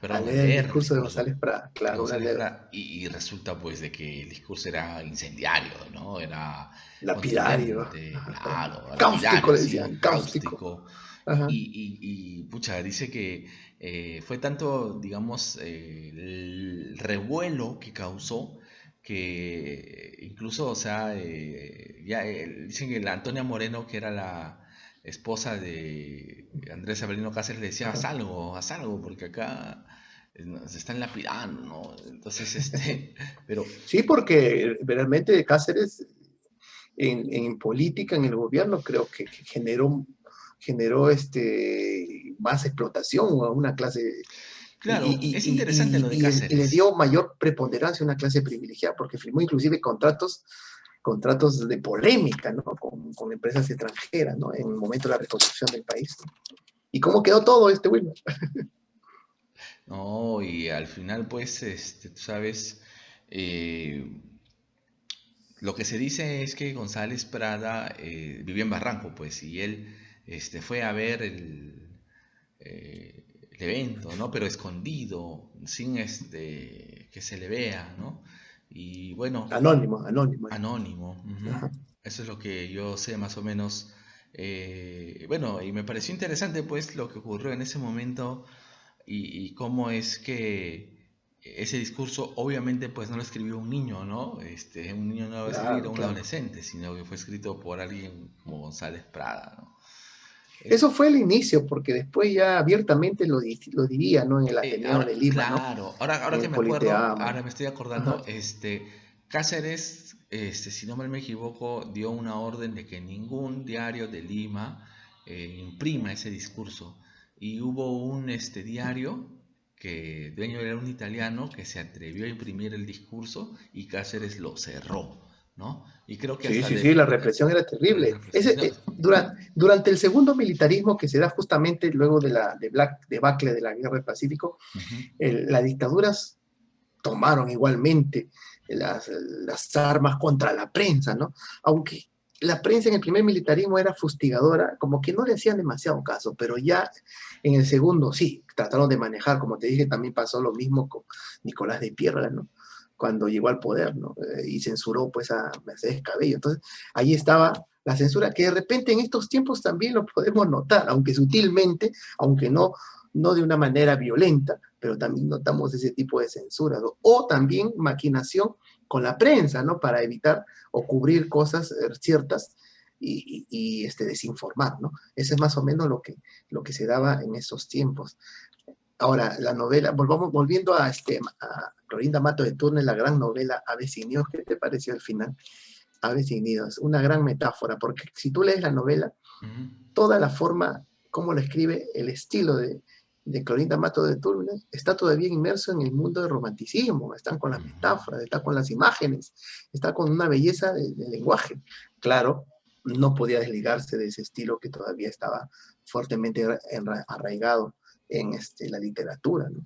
perdón, a leer el leer el discurso de discurso González Prada, de claro, una González leer, Prat y resulta pues de que el discurso era incendiario, ¿no? Era lapidario, contundente, ajá, claro, cáustico lapidario, le sí, decían, cáustico, cáustico. ajá, Pucha, dice que fue tanto, digamos, el revuelo que causó que incluso, o sea, dicen que la Antonia Moreno, que era la esposa de Andrés Avelino Cáceres, le decía, ajá. haz algo, porque acá se están lapidando, ¿no? Entonces, pero Sí, porque realmente Cáceres en política, en el gobierno, creo que generó más explotación a una clase claro, es interesante lo de y le Cáceres. dio mayor preponderancia a una clase privilegiada, porque firmó inclusive contratos de polémica, ¿no? Con empresas extranjeras, ¿no? En el momento de la reconstrucción del país. ¿No? ¿Y cómo quedó todo Wilmer? No, y al final, pues, tú sabes, eh, lo que se dice es que González Prada vivía en Barranco, pues, y él fue a ver el evento, ¿no? Pero escondido, sin que se le vea, ¿no? Y bueno, Anónimo, anónimo. anónimo. Ujú. Ajá. Eso es lo que yo sé más o menos. Bueno, y me pareció interesante, pues, lo que ocurrió en ese momento y cómo es que ese discurso obviamente pues no lo escribió un niño, ¿no? Un niño no lo va a escribir, Claro, un claro. adolescente, sino que fue escrito por alguien como González Prada, ¿no? Es, Eso fue el inicio, porque después ya abiertamente lo diría, ¿no? En el Ateneo de Lima, ¿no? claro, ahora En que el me acuerdo, Politeama, ahora ¿no? me estoy Ajá. acordando, Cáceres, si no mal me equivoco, dio una orden de que ningún diario de Lima imprima ese discurso. Y hubo un diario que dueño era un italiano que se atrevió a imprimir el discurso y Cáceres lo cerró, ¿no? Y creo que Sí, hasta sí, sí, la represión era la terrible. represión, no, Durante el segundo militarismo que se da justamente luego de la debacle de la Guerra del Pacífico, ujú, las dictaduras tomaron igualmente las armas contra la prensa, ¿no? Aunque la prensa en el primer militarismo era fustigadora, como que no le hacían demasiado caso, pero ya en el segundo sí, trataron de manejar, como te dije, también pasó lo mismo con Nicolás de Pierra, ¿no? Cuando llegó al poder, ¿no? Y censuró pues a Mercedes Cabello. Entonces, ahí estaba la censura, que de repente en estos tiempos también lo podemos notar, aunque sutilmente, aunque no de una manera violenta, pero también notamos ese tipo de censura, ¿no? O también maquinación con la prensa, ¿no? Para evitar o cubrir cosas ciertas desinformar, ¿no? Eso es más o menos lo que se daba en esos tiempos. Ahora, la novela, volviendo a Clorinda Mato de Turner, la gran novela Aves sin nidos, ¿qué te pareció al final? Aves sin nidos, una gran metáfora, porque si tú lees la novela, Ujú. toda la forma, cómo lo escribe, el estilo de Clorinda Mato de Turner, está todavía inmerso en el mundo del romanticismo, están con las Ujú. metáforas, está con las imágenes, está con una belleza de lenguaje. Claro, no podía desligarse de ese estilo que todavía estaba fuertemente arraigado en la literatura, ¿no?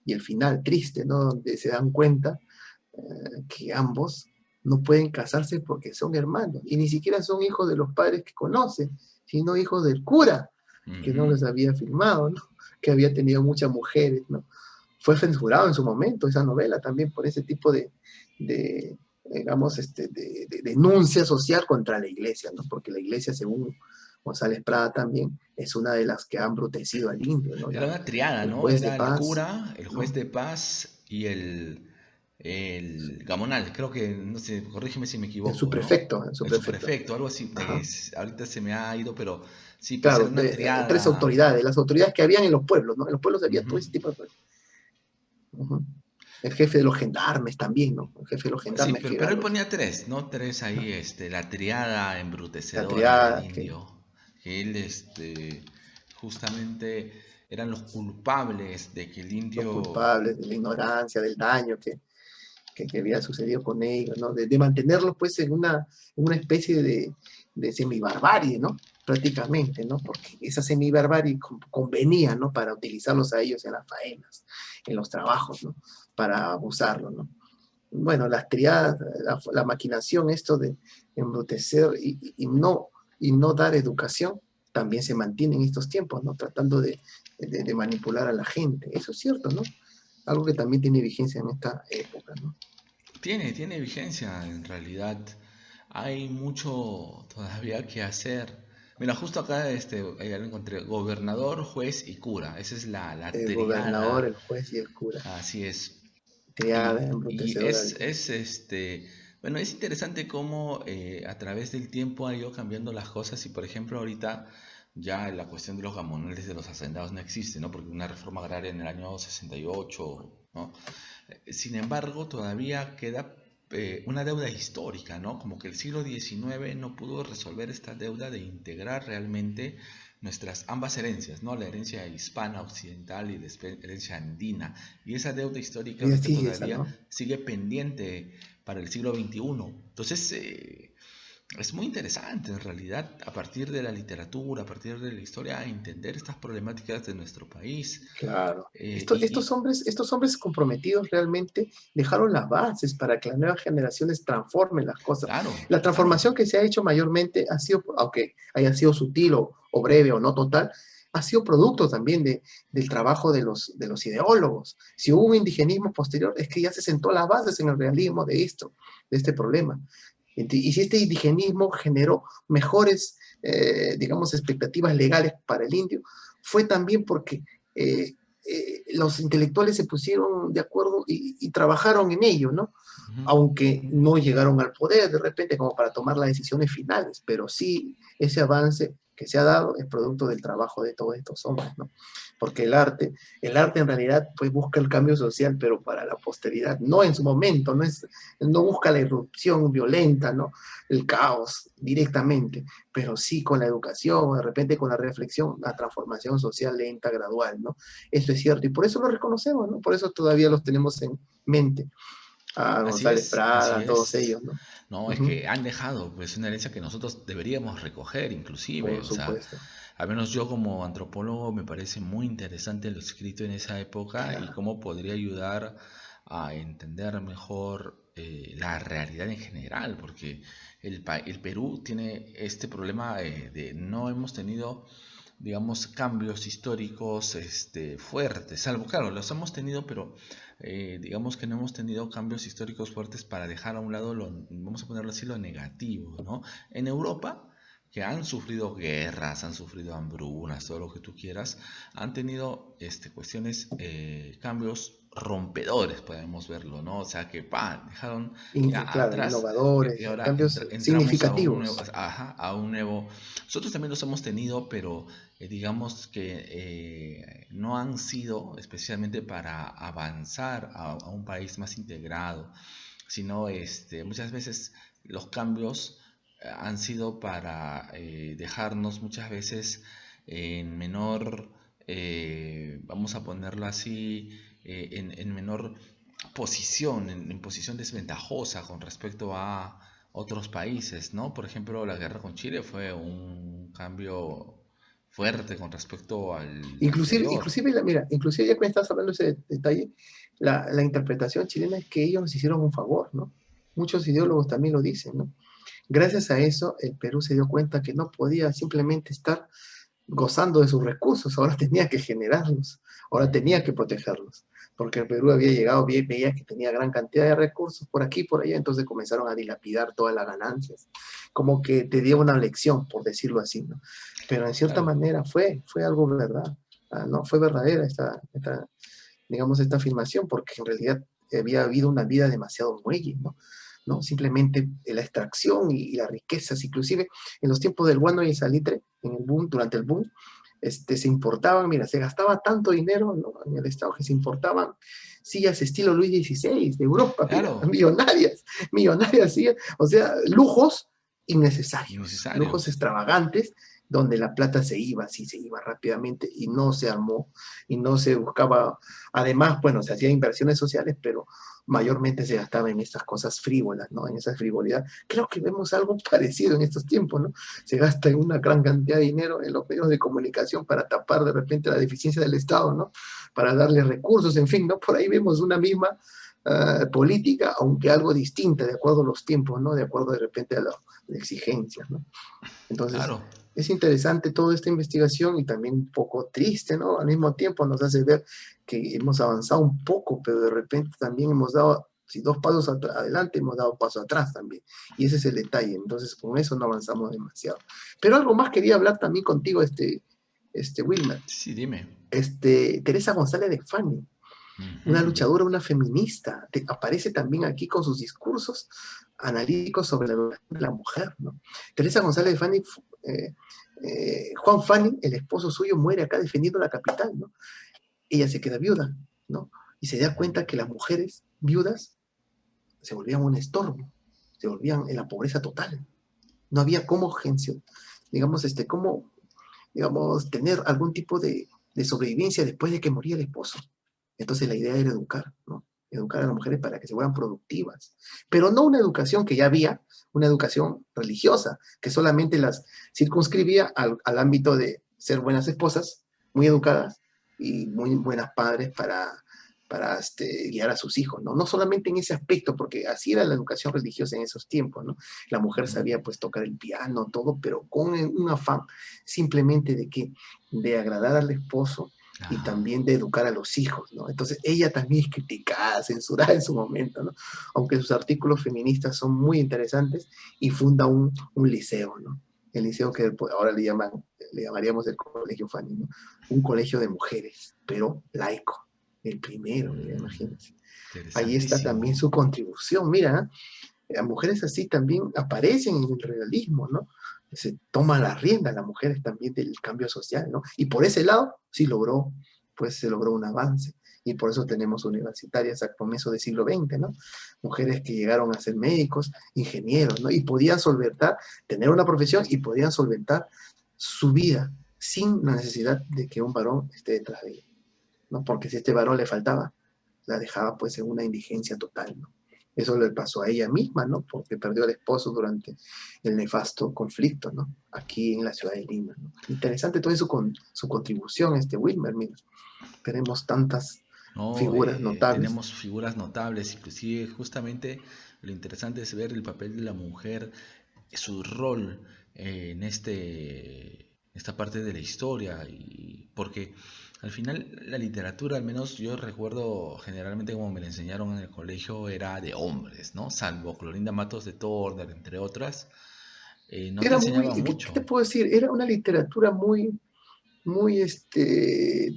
Y el final triste, ¿no? Donde se dan cuenta que ambos no pueden casarse porque son hermanos y ni siquiera son hijos de los padres que conocen, sino hijos del cura que no Ujú. les había firmado, ¿no? Que había tenido muchas mujeres, ¿no? Fue censurado en su momento esa novela también por ese tipo de digamos, de denuncia social contra la iglesia, ¿no? Porque la iglesia, según González Prada también, es una de las que han embrutecido al indio, ¿no? Era una triada, El ¿no? juez de Era el paz, cura, el juez ¿no? de paz y el gamonal. Creo que, no sé, corrígeme si me equivoco, ¿no? En su El prefecto. subprefecto, algo así. Ajá. Ahorita se me ha ido, pero sí, pues era Claro, una tres triada. autoridades, las autoridades que habían en los pueblos, ¿no? En los pueblos había Ujú. todo ese tipo de cosas. Uh-huh. El jefe de los gendarmes también, ¿no? El jefe de los Sí, gendarmes que pero eran él los, ponía tres, ¿no? Tres ahí, la triada la embrutecedora del triada, que indio. Que él, justamente eran los culpables de que el los indio. culpables de la ignorancia, del daño que había sucedido con ellos, ¿no? De mantenerlos pues en una especie de semibarbarie, ¿no? Prácticamente, ¿no? Porque esa semibarbarie convenía, ¿no? Para utilizarlos a ellos en las faenas, en los trabajos, ¿no? Para abusarlos, ¿no? Bueno, las triadas, la maquinación, esto de embrutecer y no dar educación, también se mantiene en estos tiempos, ¿no? Tratando de manipular a la gente. Eso es cierto, ¿no? Algo que también tiene vigencia en esta época, ¿no? Tiene vigencia, en realidad. Hay mucho todavía que hacer. Mira, justo acá ya lo encontré, gobernador, juez y cura. Esa es la El gobernador, triada, el juez y el cura. así es. Triada Y embrutecedora del indio. bueno, es interesante cómo a través del tiempo han ido cambiando las cosas y por ejemplo ahorita ya la cuestión de los gamonales de los hacendados no existe, ¿no? Porque una reforma agraria en el año 68, ¿no? Sin embargo, todavía queda una deuda histórica, ¿no? Como que el siglo XIX no pudo resolver esta deuda de integrar realmente nuestras ambas herencias, ¿no? La herencia hispana occidental y la herencia andina. Y esa deuda histórica Todavía ahorita sigue esa, todavía ¿no? sigue pendiente para el siglo XXI. Entonces, es muy interesante en realidad, a partir de la literatura, a partir de la historia, entender estas problemáticas de nuestro país. Claro. Eh, y, y Estos hombres comprometidos realmente dejaron las bases para que las nuevas generaciones transformen las cosas. claro, La claro. transformación que se ha hecho mayormente ha sido, aunque haya sido sutil o breve o no total, ha sido producto también del trabajo de los ideólogos. Si hubo un indigenismo posterior, es que ya se sentó las bases en el realismo de esto, de este problema. Y si este indigenismo generó mejores, digamos, expectativas legales para el indio, fue también porque eh, los intelectuales se pusieron de acuerdo y trabajaron en ello, ¿no? Ujú. Aunque no llegaron al poder de repente como para tomar las decisiones finales, pero sí ese avance que se ha dado es producto del trabajo de todos estos hombres, ¿no? Porque el arte en realidad pues busca el cambio social, pero para la posteridad, no en su momento, no busca la irrupción violenta, ¿no? El caos directamente, pero sí con la educación, de repente con la reflexión, la transformación social lenta, gradual, ¿no? Eso es cierto, y por eso lo reconocemos, ¿no? Por eso todavía los tenemos en mente, a Así González es, Prada, así a todos es. ellos, ¿no? No, es Ujú. que han dejado, pues, una herencia que nosotros deberíamos recoger, inclusive. Por O sea, supuesto, al menos yo como antropólogo me parece muy interesante lo escrito en esa época y claro. cómo podría ayudar a entender mejor la realidad en general, porque el Perú tiene este problema de no hemos tenido, digamos, cambios históricos fuertes, salvo, claro, los hemos tenido, pero digamos que no hemos tenido cambios históricos fuertes para dejar a un lado lo, vamos a ponerlo así, lo negativo, ¿no? En Europa, que han sufrido guerras, han sufrido hambrunas, todo lo que tú quieras, han tenido cuestiones, cambios rompedores, podemos verlo, ¿no? O sea, que dejaron ya Claro, atrás y innovadores, ahora cambios entramos a un nuevo, significativos. ajá, a un nuevo. Nosotros también los hemos tenido, pero digamos que no han sido especialmente para avanzar a un país más integrado, sino muchas veces los cambios han sido para dejarnos muchas veces en menor, vamos a ponerlo así, en menor posición, en posición desventajosa con respecto a otros países, ¿no? Por ejemplo, la guerra con Chile fue un cambio fuerte con respecto al Inclusive, anterior. inclusive, mira, inclusive ya que me estás hablando de ese detalle, la interpretación chilena es que ellos nos hicieron un favor, ¿no? Muchos ideólogos también lo dicen, ¿no? Gracias a eso, el Perú se dio cuenta que no podía simplemente estar gozando de sus recursos, ahora tenía que generarlos, ahora Ujú. tenía que protegerlos, porque el Perú había llegado, veía que tenía gran cantidad de recursos por aquí y por allá, entonces comenzaron a dilapidar todas las ganancias, como que te dio una lección, por decirlo así, ¿no? Pero en cierta Claro, manera fue algo verdad, ¿no? Fue verdadera digamos, esta afirmación, porque en realidad había habido una vida demasiado muelle, ¿no? ¿No? Simplemente la extracción y las riquezas, inclusive en los tiempos del guano y el salitre, en el boom, durante el boom, se importaban, mira, se gastaba tanto dinero, ¿no? En el Estado que se importaban sillas estilo Luis XVI de Europa, mira, claro, millonarias, millonarias sillas, o sea, lujos innecesarios, lujos innecesarios. extravagantes, donde la plata se iba, sí, se iba rápidamente y no se armó y no se buscaba. Además, bueno, se hacían inversiones sociales, pero mayormente se gastaba en estas cosas frívolas, ¿no? En esa frivolidad. Creo que vemos algo parecido en estos tiempos, ¿no? Se gasta en una gran cantidad de dinero en los medios de comunicación para tapar de repente la deficiencia del Estado, ¿no? Para darle recursos, en fin, ¿no? Por ahí vemos una misma política, aunque algo distinta, de acuerdo a los tiempos, ¿no? De acuerdo de repente a las exigencias, ¿no? Entonces, Claro, es interesante toda esta investigación y también un poco triste, ¿no? Al mismo tiempo nos hace ver que hemos avanzado un poco, pero de repente también hemos dado, si dos pasos adelante, hemos dado paso atrás también. Y ese es el detalle. Entonces, con eso no avanzamos demasiado. Pero algo más quería hablar también contigo, Wilmer. sí, dime. Teresa González de Fani, una Ujú. luchadora, una feminista, aparece también aquí con sus discursos analíticos sobre la mujer, ¿no? Teresa González de Fani, Juan Fani, el esposo suyo, muere acá defendiendo la capital, ¿no? Ella se queda viuda, ¿no? Y se da cuenta que las mujeres viudas se volvían un estorbo, se volvían en la pobreza total. No había cómo, digamos, cómo, digamos, tener algún tipo de sobrevivencia después de que moría el esposo. Entonces la idea era educar, ¿no? Educar a las mujeres para que se vuelvan productivas. Pero no una educación que ya había, una educación religiosa, que solamente las circunscribía al ámbito de ser buenas esposas, muy educadas y muy buenas padres para guiar a sus hijos, ¿no? No solamente en ese aspecto, porque así era la educación religiosa en esos tiempos, ¿no? La mujer Ujú. sabía pues tocar el piano, todo, pero con un afán simplemente de agradar al esposo y Ajá. también de educar a los hijos, ¿no? Entonces ella también es criticada, censurada en su momento, ¿no? Aunque sus artículos feministas son muy interesantes y funda un liceo, ¿no? El liceo que ahora le llamaríamos el Colegio Fanny, ¿no? Un colegio de mujeres, pero laico, el primero, mira, Mm, imagínense. Ahí está también interesantísimo. su contribución, mira, las mujeres así también aparecen en el realismo, ¿no? Se toma la rienda las mujeres también del cambio social, ¿no? Y por ese lado, sí logró, pues se logró un avance. Y por eso tenemos universitarias a comienzo del siglo XX, ¿no? Mujeres que llegaron a ser médicos, ingenieros, ¿no? Y podían solventar, tener una profesión y podían solventar su vida sin la necesidad de que un varón esté detrás de ella, ¿no? Porque si este varón le faltaba, la dejaba pues en una indigencia total, ¿no? Eso le pasó a ella misma, ¿no? Porque perdió al esposo durante el nefasto conflicto, ¿no? Aquí en la ciudad de Lima, ¿no? Interesante toda su contribución, Wilmer, mira. Tenemos tantas, ¿no? figuras notables. Tenemos figuras notables, inclusive justamente lo interesante es ver el papel de la mujer, su rol en esta parte de la historia, y porque al final la literatura, al menos yo recuerdo generalmente como me la enseñaron en el colegio, era de hombres, ¿no? Salvo Clorinda Matos de Turner, entre otras, no te Era muy, enseñaba ¿qué te mucho. puedo decir? Era una literatura muy,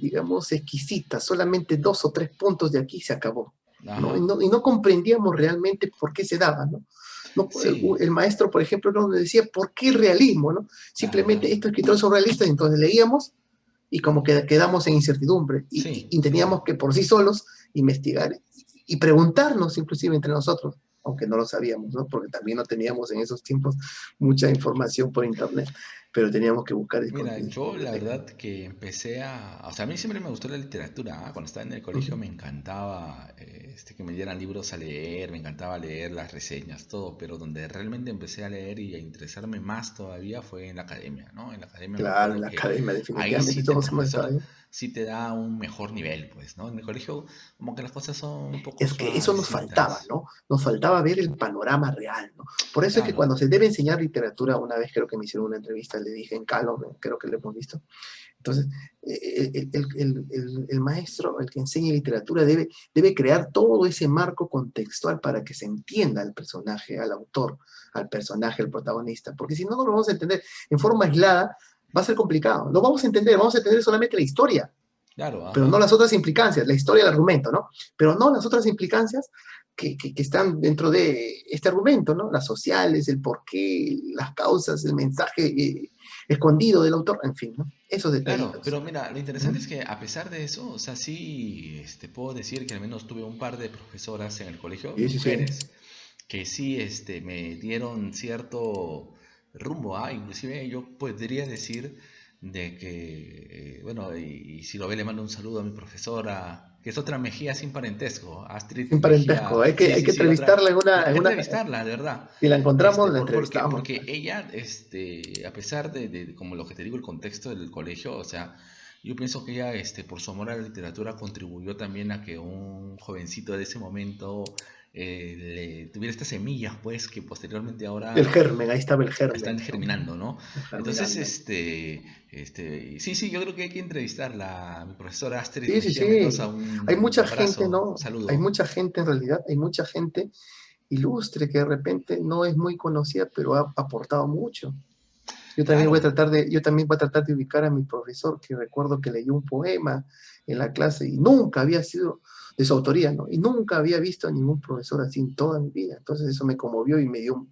digamos, exquisita. Solamente 2 o 3 puntos de aquí se acabó, ¿no? Ajá, Y no comprendíamos realmente por qué se daba, ¿no? No, sí, el maestro, por ejemplo, nos decía, ¿por qué realismo, no? ajá, Simplemente estos escritores son realistas, entonces leíamos y como que quedamos en incertidumbre sí, y sí, sí. teníamos que por sí solos investigar y preguntarnos inclusive entre nosotros, aunque no lo sabíamos, ¿no? Porque también no teníamos en esos tiempos mucha información por internet, pero teníamos que buscar Mira, yo la verdad que empecé o sea, a mí siempre me gustó la literatura, ¿ah? Cuando estaba en el colegio Ujú. me encantaba que me dieran libros a leer, me encantaba leer las reseñas, todo, pero donde realmente empecé a leer y a interesarme más todavía fue en la academia, ¿no? En la academia me Claro, en acuerdo la que academia ahí definitivamente sí el todos hemos estado profesor ahí. sí te da un mejor nivel, pues, ¿no? En el colegio como que las cosas son un poco Es que eso nos faltaba, suavecitas, ¿no? Nos faltaba ver el panorama real, ¿no? Por eso es que claro. cuando se debe enseñar literatura, una vez creo que me hicieron una entrevista, le dije en Calo, creo que lo hemos visto. Entonces, el maestro, el que enseña literatura, debe crear todo ese marco contextual para que se entienda al personaje, al autor, al personaje, al protagonista, porque si no, no lo vamos a entender en forma aislada, va a ser complicado. Lo vamos a entender solamente la historia, Claro, pero no ajá. las otras implicancias, la historia del argumento, ¿no? Pero no las otras implicancias que están dentro de este argumento, ¿no? Las sociales, el porqué, las causas, el mensaje escondido del autor, en fin, ¿no? Esos Claro, detallitos. pero mira, lo interesante ¿Mm? es que a pesar de eso, o sea, sí, puedo decir que al menos tuve un par de profesoras en el colegio, Sí, sí, sí. mujeres, que sí, me dieron cierto rumbo, inclusive yo podría decir de que, bueno, y si lo ve le mando un saludo a mi profesora, que es otra Mejía sin parentesco, Astrid Sin parentesco. Mejía, sí, Hay sí, que sí, otra, entrevistarla hay que entrevistarla, de verdad. si la encontramos, la entrevistamos. Porque ella, a pesar como lo que te digo, el contexto del colegio, o sea, yo pienso que ella, por su amor a la literatura, contribuyó también a que un jovencito de ese momento le tuviera estas semillas, pues, que posteriormente El ahora germen, ahí estaba el germen, están ¿no? germinando, ¿no? Entonces, Germinando. sí, sí, yo creo que hay que entrevistarla, a mi profesora Astrid Sí, sí, Mejía Mendoza, sí. Hay un mucha gente, abrazo, un ¿no? Hay saludo. mucha gente, en realidad, hay mucha gente ilustre que de repente no es muy conocida, pero ha aportado mucho. Claro, Yo también voy a tratar de ubicar a mi profesor, que recuerdo que leyó un poema en la clase y nunca había sido de su autoría, ¿no? Y nunca había visto a ningún profesor así en toda mi vida. Entonces eso me conmovió y me dio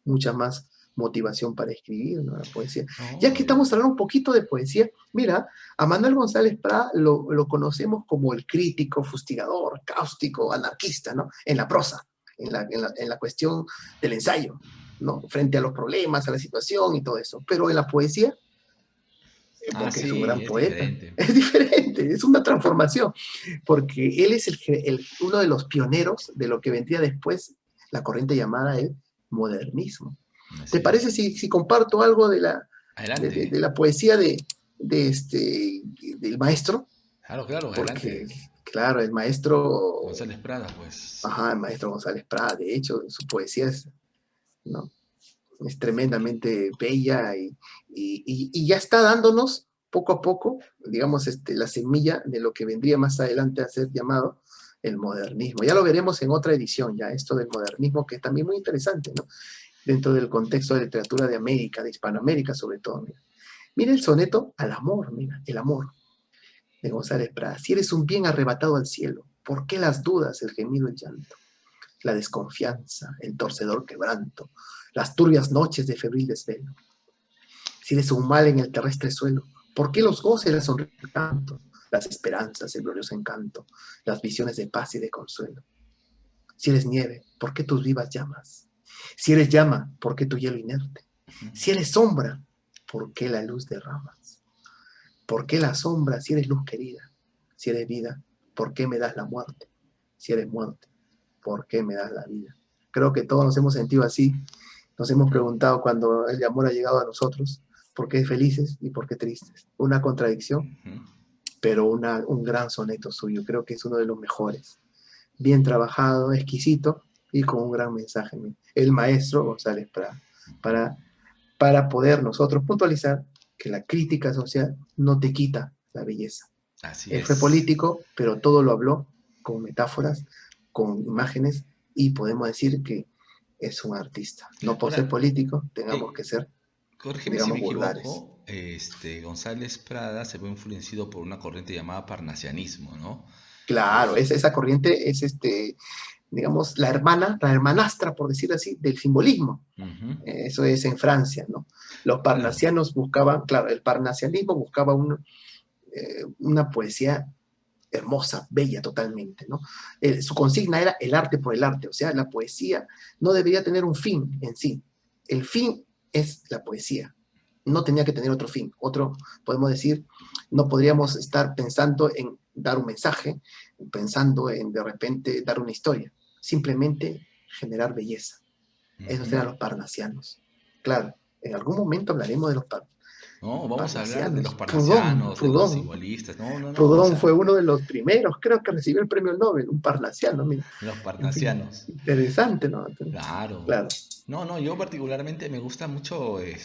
mucha más motivación para escribir, ¿no? La poesía. Ya no, que estamos hablando un poquito de poesía, mira, a Manuel González Prada lo conocemos como el crítico, fustigador, cáustico, anarquista, ¿no? En la prosa, en la cuestión del ensayo, ¿no? Frente a los problemas, a la situación y todo eso. Pero en la poesía, porque es un sí, gran es poeta, diferente. es diferente, es una transformación, porque él es uno de los pioneros de lo que vendría después la corriente llamada el modernismo. ¿Te Así parece es. si comparto algo Adelante. de la poesía del maestro? Claro, claro, Porque, adelante. claro, González Prada, pues. ajá, el maestro González Prada, de hecho, su poesía es, ¿no? Es tremendamente bella y ya está dándonos poco a poco, digamos, la semilla de lo que vendría más adelante a ser llamado el modernismo. Ya lo veremos en otra edición, ya esto del modernismo, que es también muy interesante, ¿no? Dentro del contexto de literatura de América, de Hispanoamérica sobre todo. Mira, mira el soneto al amor, mira, el amor de González Prada. Si eres un bien arrebatado al cielo, ¿por qué las dudas, el gemido, el llanto? La desconfianza, el torcedor quebranto, las turbias noches de febril desvelo. Si eres un mal en el terrestre suelo, ¿por qué los goces, la sonrisa, el canto, las esperanzas, el glorioso encanto, las visiones de paz y de consuelo? Si eres nieve, ¿por qué tus vivas llamas? Si eres llama, ¿por qué tu hielo inerte? Si eres sombra, ¿por qué la luz derramas? ¿Por qué la sombra si eres luz querida? Si eres vida, ¿por qué me das la muerte? Si eres muerte, ¿por qué me das la vida? Creo que todos nos hemos sentido así, nos hemos preguntado cuando el amor ha llegado a nosotros, ¿por qué felices y por qué tristes? Una contradicción, Ujú. pero un gran soneto suyo, creo que es uno de los mejores. Bien trabajado, exquisito y con un gran mensaje. El maestro González Prada, Ujú. para, para poder nosotros puntualizar que la crítica social no te quita la belleza. Así Él fue es. político, pero todo lo habló con metáforas, con imágenes, y podemos decir que es un artista. No por ser Ahora, político, tengamos eh, que ser, corrígeme si digamos, me vulgares. equivoco, González Prada se ve influenciado por una corriente llamada parnasianismo, ¿no? Claro, Eh, esa corriente es, digamos, la hermanastra, por decir así, del simbolismo. Ujú. Eso es en Francia, ¿no? Los Claro, parnasianos buscaban, claro, el parnasianismo buscaba una poesía hermosa, bella totalmente, ¿no? Su consigna era el arte por el arte, o sea, la poesía no debería tener un fin en sí. El fin es la poesía, no tenía que tener otro fin. Otro, podemos decir, no podríamos estar pensando en dar un mensaje, pensando en de repente dar una historia, simplemente generar belleza. Esos ujú. eran los parnasianos. Claro, en algún momento hablaremos de los No, vamos a hablar de los parnasianos. parnasianos, de los Proudhon, simbolistas. No, no, no, o Proudhon sea, fue uno de los primeros, creo que recibió el premio Nobel, un parnasiano, mira. los En fin, parnasianos. interesante, ¿no? Claro. Claro. No, no, yo particularmente me gusta mucho el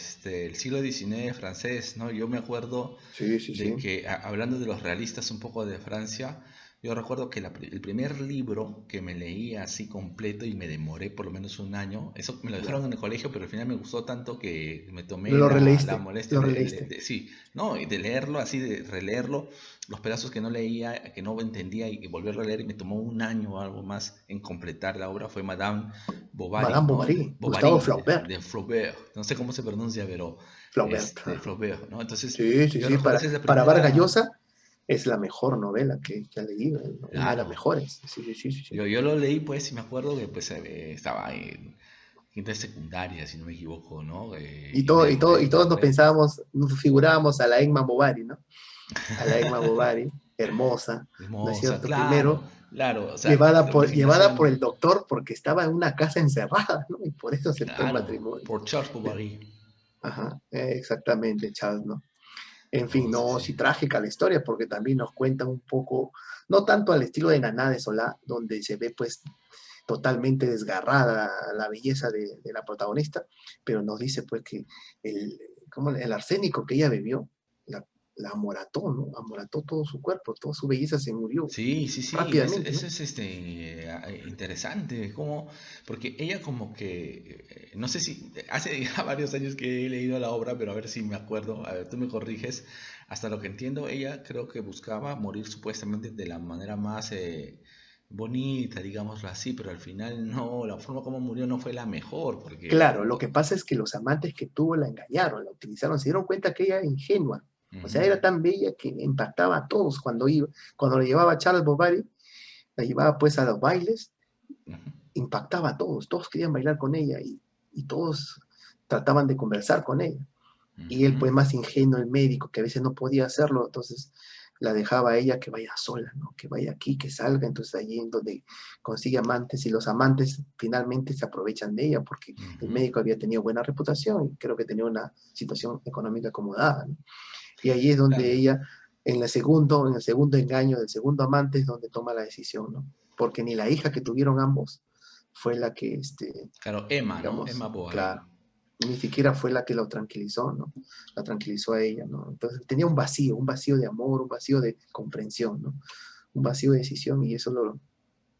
siglo XIX francés, ¿no? Yo me acuerdo Sí, sí, de sí. que, hablando de los realistas un poco de Francia, yo recuerdo que el primer libro que me leí así completo y me demoré por lo menos un año, eso me lo dejaron Ya. en el colegio, pero al final me gustó tanto que me tomé Lo la releíste, molestia lo releíste. sí, no, y de leerlo así, de releerlo, los pedazos que no leía, que no entendía y volverlo a leer, y me tomó un año o algo más en completar la obra, fue Madame Bovary, Madame ¿no? Bovary, Gustavo Bovary, Flaubert. de Flaubert, no sé cómo se pronuncia, pero Flaubert. Ajá. Flaubert, ¿no? Entonces, Sí, sí, yo sí. recuerdo Para, esa es la para Vargas primera, Llosa es la mejor novela que ha leído, ¿no? Una de las claro, mejores. Sí, sí, sí, sí, sí. yo lo leí pues y me acuerdo que pues estaba en quinta secundaria, si no me equivoco, ¿no? Y me Y demoré, me todos nos demoré. pensábamos, nos figurábamos a la Emma Bovary, ¿no? A la Emma Bovary, hermosa, ¿no es Hermosa, cierto? claro, Primero, claro, o sea, la llevada por imaginación, el doctor porque estaba en una casa encerrada, ¿no? Y por eso aceptó el claro, matrimonio. por Charles Bovary. Ajá, exactamente, Charles, ¿no? En fin, No, sí, no, sí. sí trágica la historia porque también nos cuenta un poco, no tanto al estilo de Naná de Solá, donde se ve pues totalmente desgarrada la belleza de la protagonista, pero nos dice pues que el, como el arsénico que ella bebió la, la amorató, ¿no? Amorató todo su cuerpo, toda su belleza se murió Sí, sí, sí, rápidamente, eso ¿no? es interesante, como, porque ella como que, no sé si, hace ya varios años que he leído la obra, pero a ver si me acuerdo, a ver, tú me corriges, hasta lo que entiendo, ella creo que buscaba morir supuestamente de la manera más bonita, digámoslo así, pero al final no, la forma como murió no fue la mejor, porque, Claro, lo que pasa es que los amantes que tuvo la engañaron, la utilizaron, se dieron cuenta que ella era ingenua, o ujú, sea, era tan bella que impactaba a todos cuando iba, cuando la llevaba Charles Bovary, la llevaba pues a los bailes, ujú, impactaba a todos, todos querían bailar con ella y todos trataban de conversar con ella. Y él ujú, pues más ingenuo, el médico, que a veces no podía hacerlo, entonces la dejaba a ella que vaya sola, ¿no? Que vaya aquí, que salga, entonces allí en donde consigue amantes y los amantes finalmente se aprovechan de ella porque el ujú, médico había tenido buena reputación y creo que tenía una situación económica acomodada, ¿no? Y allí es donde claro, ella, en el segundo engaño del segundo amante es donde toma la decisión, ¿no? Porque ni la hija que tuvieron ambos fue la que, claro, Emma, ¿no? digamos, Emma Bovary. claro, ni siquiera fue la que lo tranquilizó, ¿no? La tranquilizó a ella, ¿no? Entonces tenía un vacío de amor, un vacío de comprensión, ¿no? Un vacío de decisión y eso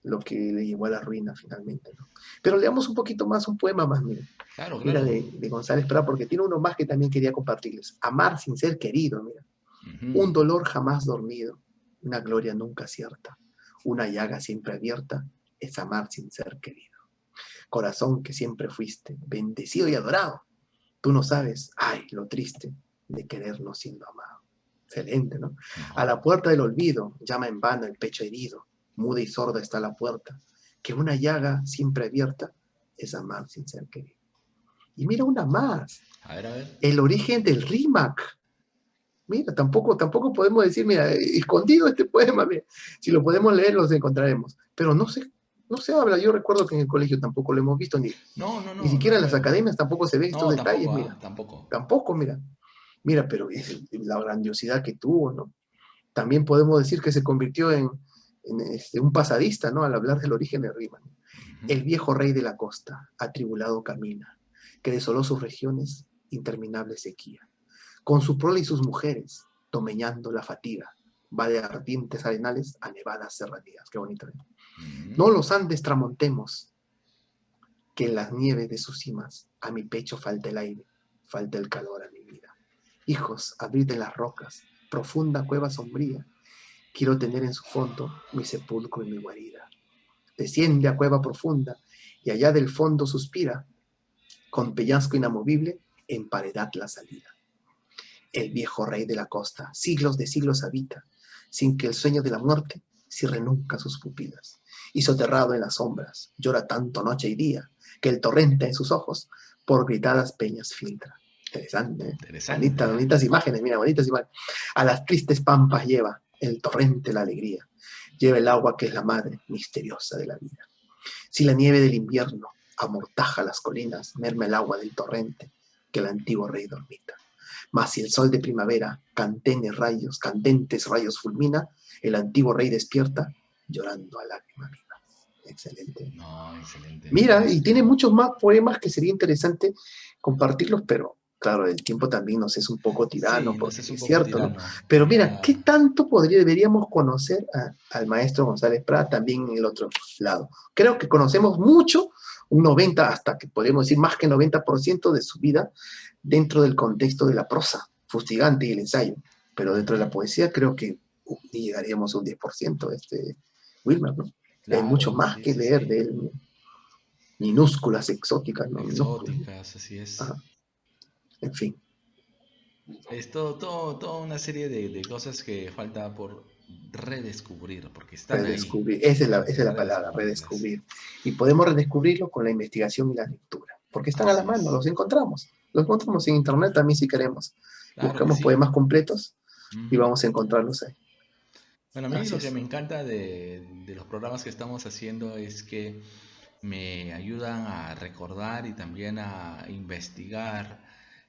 lo que le llevó a la ruina finalmente, ¿no? Pero leamos un poquito más, un poema más, mira, Claro, mira claro. de González Prada, porque tiene uno más que también quería compartirles. Amar sin ser querido, mira. Ujú. Un dolor jamás dormido, una gloria nunca cierta, una llaga siempre abierta, es amar sin ser querido. Corazón que siempre fuiste, bendecido y adorado. Tú no sabes, ay, lo triste de querer no siendo amado. Excelente, ¿no? A No, la puerta del olvido llama en vano el pecho herido, muda y sorda está la puerta, que una llaga siempre abierta es amar sin ser querido. Y mira una más, a ver. el origen del rímac. Mira, tampoco podemos decir, mira, escondido este poema, mira, si lo podemos leer los encontraremos, pero no se habla, yo recuerdo que en el colegio tampoco lo hemos visto, No, no, ni no, siquiera no, en las academias tampoco se ven estos no, detalles, tampoco, mira, tampoco. tampoco, mira, pero es la grandiosidad que tuvo, ¿no? También podemos decir que se convirtió en un pasadista, ¿no? Al hablar del origen de Riemann. Ujú. El viejo rey de la costa, atribulado camina, que desoló sus regiones, interminable sequía. Con su prole y sus mujeres, domeñando la fatiga, va de ardientes arenales a nevadas serranías. Qué bonito, ¿eh? Ujú. No los Andes tramontemos, que en las nieves de sus cimas a mi pecho falta el aire, falta el calor a mi vida. Hijos, abrid en las rocas, profunda cueva sombría, quiero tener en su fondo mi sepulcro y mi guarida. Desciende a cueva profunda y allá del fondo suspira, con peñasco inamovible, emparedad la salida. El viejo rey de la costa, siglos de siglos habita, sin que el sueño de la muerte cierre nunca sus pupilas. Y soterrado en las sombras, llora tanto noche y día, que el torrente en sus ojos por gritadas peñas filtra. Interesante, ¿eh? Interesante, ¿ah? Bonitas imágenes, mira, bonitas imágenes. A las tristes pampas lleva el torrente la alegría, lleva el agua que es la madre misteriosa de la vida. Si la nieve del invierno amortaja las colinas, merma el agua del torrente que el antiguo rey dormita. Mas si el sol de primavera candentes rayos fulmina, el antiguo rey despierta llorando a lágrimas vivas. Excelente. No, excelente, me Mira, y parece. tiene muchos más poemas que sería interesante compartirlos, pero claro, el tiempo también nos es un poco tirano, Sí, nos porque es un es poco cierto, ¿no? tirano. Pero mira, ¿qué Ya, tanto deberíamos conocer al maestro González Prada también en el otro lado? Creo que conocemos mucho, un 90, hasta que podemos decir más que 90% de su vida dentro del contexto de la prosa fustigante y el ensayo, pero dentro de la ujú, poesía creo que ni llegaríamos a un 10%, Wilmer, ¿no? Hay mucho claro, más sí, que sí, leer de sí. él, minúsculas, exóticas, ¿no? Minúsculas, ¿no? Exóticas, así es. Ajá. En fin, Es toda una serie de cosas que falta por redescubrir, porque están ahí. redescubrir, Hay esa que es la palabra, redescubrirlas. redescubrir. Y podemos redescubrirlo con la investigación y la lectura, porque están a la Así mano, es. los encontramos en internet también si queremos. Claro que Buscamos sí. poemas completos y Ujú. vamos a encontrarlos ahí. Bueno, a mí Así lo que es. me encanta de los programas que estamos haciendo es que me ayudan a recordar y también a investigar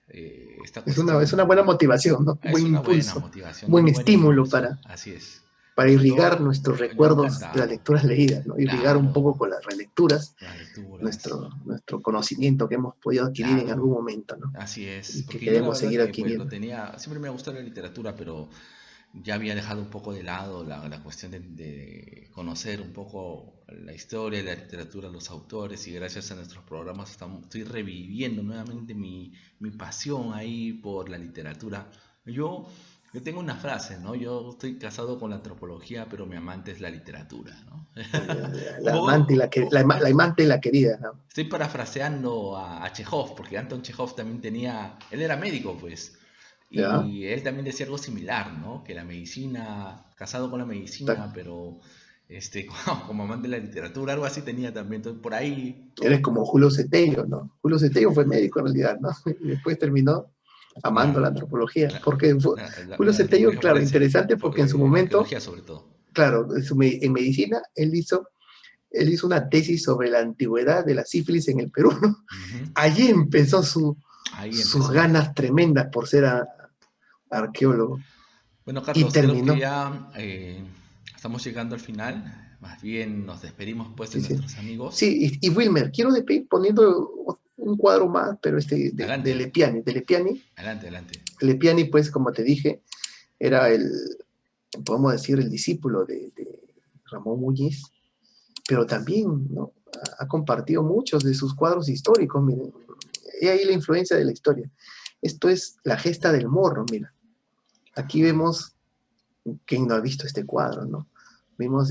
esta Es una buena cuestión. motivación, ¿no? Un Es buen una buena impulso, motivación, un buen un buen estímulo impulso, así es. para Sobre irrigar todo, nuestros me recuerdos de las encanta, lecturas leídas, ¿no? Irrigar un claro, poco con las relecturas las lecturas, nuestro conocimiento que hemos podido adquirir en claro, algún momento, ¿no? así es. Y que Porque yo la queremos verdad seguir que pues lo adquiriendo. tenía, siempre me ha gustado la literatura, pero ya había dejado un poco de lado la cuestión de conocer un poco la historia de la literatura, los autores, y gracias a nuestros programas estoy reviviendo nuevamente mi pasión ahí por la literatura. Yo, yo tengo una frase, ¿no? Yo estoy casado con la antropología, pero mi amante es la literatura, ¿no? Un La amante y poco, la amante y la querida, ¿no? estoy parafraseando a Chekhov, porque Anton Chekhov también tenía, él era médico, pues, ¿Ya? y él también decía algo similar, ¿no? Que la medicina, casado con la medicina, Ta- pero como amante de la literatura, algo así tenía también. Entonces, por ahí, Eres como Julio Cetello, ¿no? Julio Cetello fue médico en realidad, ¿no? Y después terminó amando la claro, antropología. la, Porque Julio la Cetello, antropología claro, forense, interesante porque en su momento, arqueología sobre todo. claro, en medicina, él hizo una tesis sobre la antigüedad de la sífilis en el Perú, ¿no? Ujú. Allí empezó Ahí sus empezó. ganas tremendas por ser arqueólogo Bueno, y Carlos, creo que terminó. ya estamos llegando al final. Más bien nos despedimos pues de Sí, sí. nuestros amigos. Sí, y Wilmer, quiero despedir poniendo un cuadro más, pero de Adelante, Lepiani. De Lepiani, adelante, adelante. Lepiani, pues, como te dije, era podemos decir, el discípulo de Ramón Muñiz, pero también, ¿no? Ha compartido muchos de sus cuadros históricos, miren. Y ahí la influencia de la historia. Esto es La gesta del morro, mira. Aquí Ajá, vemos, ¿quién no ha visto este cuadro, no? Vimos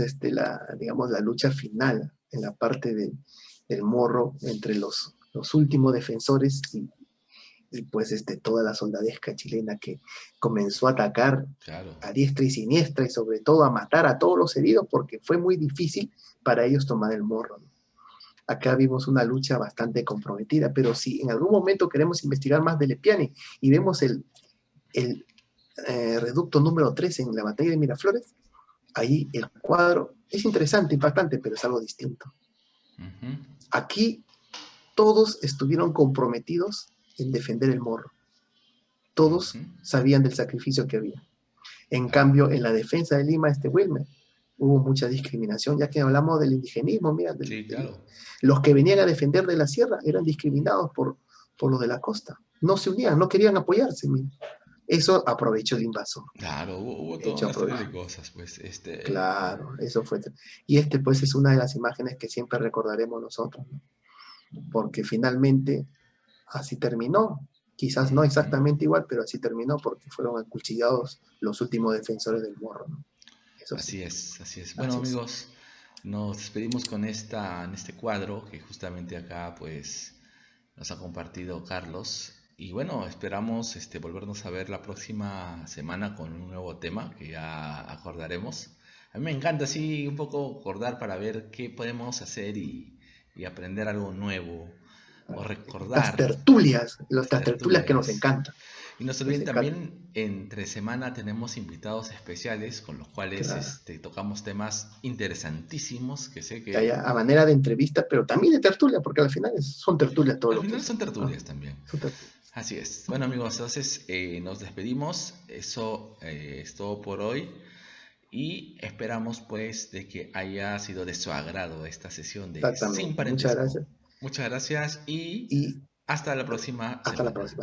digamos, la lucha final en la parte del morro entre los últimos defensores y pues toda la soldadesca chilena que comenzó a atacar claro. a diestra y siniestra y sobre todo a matar a todos los heridos porque fue muy difícil para ellos tomar el morro, ¿no? Acá vimos una lucha bastante comprometida, pero si en algún momento queremos investigar más de Lepiani y vemos el reducto número 3 en la batalla de Miraflores, ahí el cuadro es interesante, impactante, pero es algo distinto. Ujú, Aquí todos estuvieron comprometidos en defender el morro. Todos ujú. sabían del sacrificio que había. En Claro. cambio, en la defensa de Lima, Wilmer, hubo mucha discriminación, ya que hablamos del indigenismo, mira, Sí, claro. los que venían a defender de la sierra eran discriminados por los de la costa. No se unían, no querían apoyarse, mira. Eso aprovechó el invasor. Claro, hubo toda Hecho una serie aprovechó. de cosas, pues, Claro, eso fue. Y pues es una de las imágenes que siempre recordaremos nosotros, ¿no? Porque finalmente así terminó. Quizás no ujú. exactamente igual, pero así terminó porque fueron acuchillados los últimos defensores del morro, ¿no? Eso sí, Así es, así es. Bueno, así es. amigos, nos despedimos con en este cuadro que justamente acá, pues, nos ha compartido Carlos. Y bueno, esperamos volvernos a ver la próxima semana con un nuevo tema que ya acordaremos. A mí me encanta así un poco acordar para ver qué podemos hacer y aprender algo nuevo o recordar Las las tertulias que nos tertulias. encantan, Y no se nos olviden encantan. también, entre semana tenemos invitados especiales con los cuales Claro. tocamos temas interesantísimos que sé Que haya que a manera de entrevista, pero también de tertulia, porque al final son tertulias todo al lo que final son hacemos, ¿no? tertulias también. Son tertulias. Así es. Bueno amigos, entonces nos despedimos. Eso es todo por hoy. Y esperamos pues de que haya sido de su agrado esta sesión de Sin Exactamente. Muchas Parentesco. gracias Muchas gracias y y hasta la próxima hasta la semana. próxima.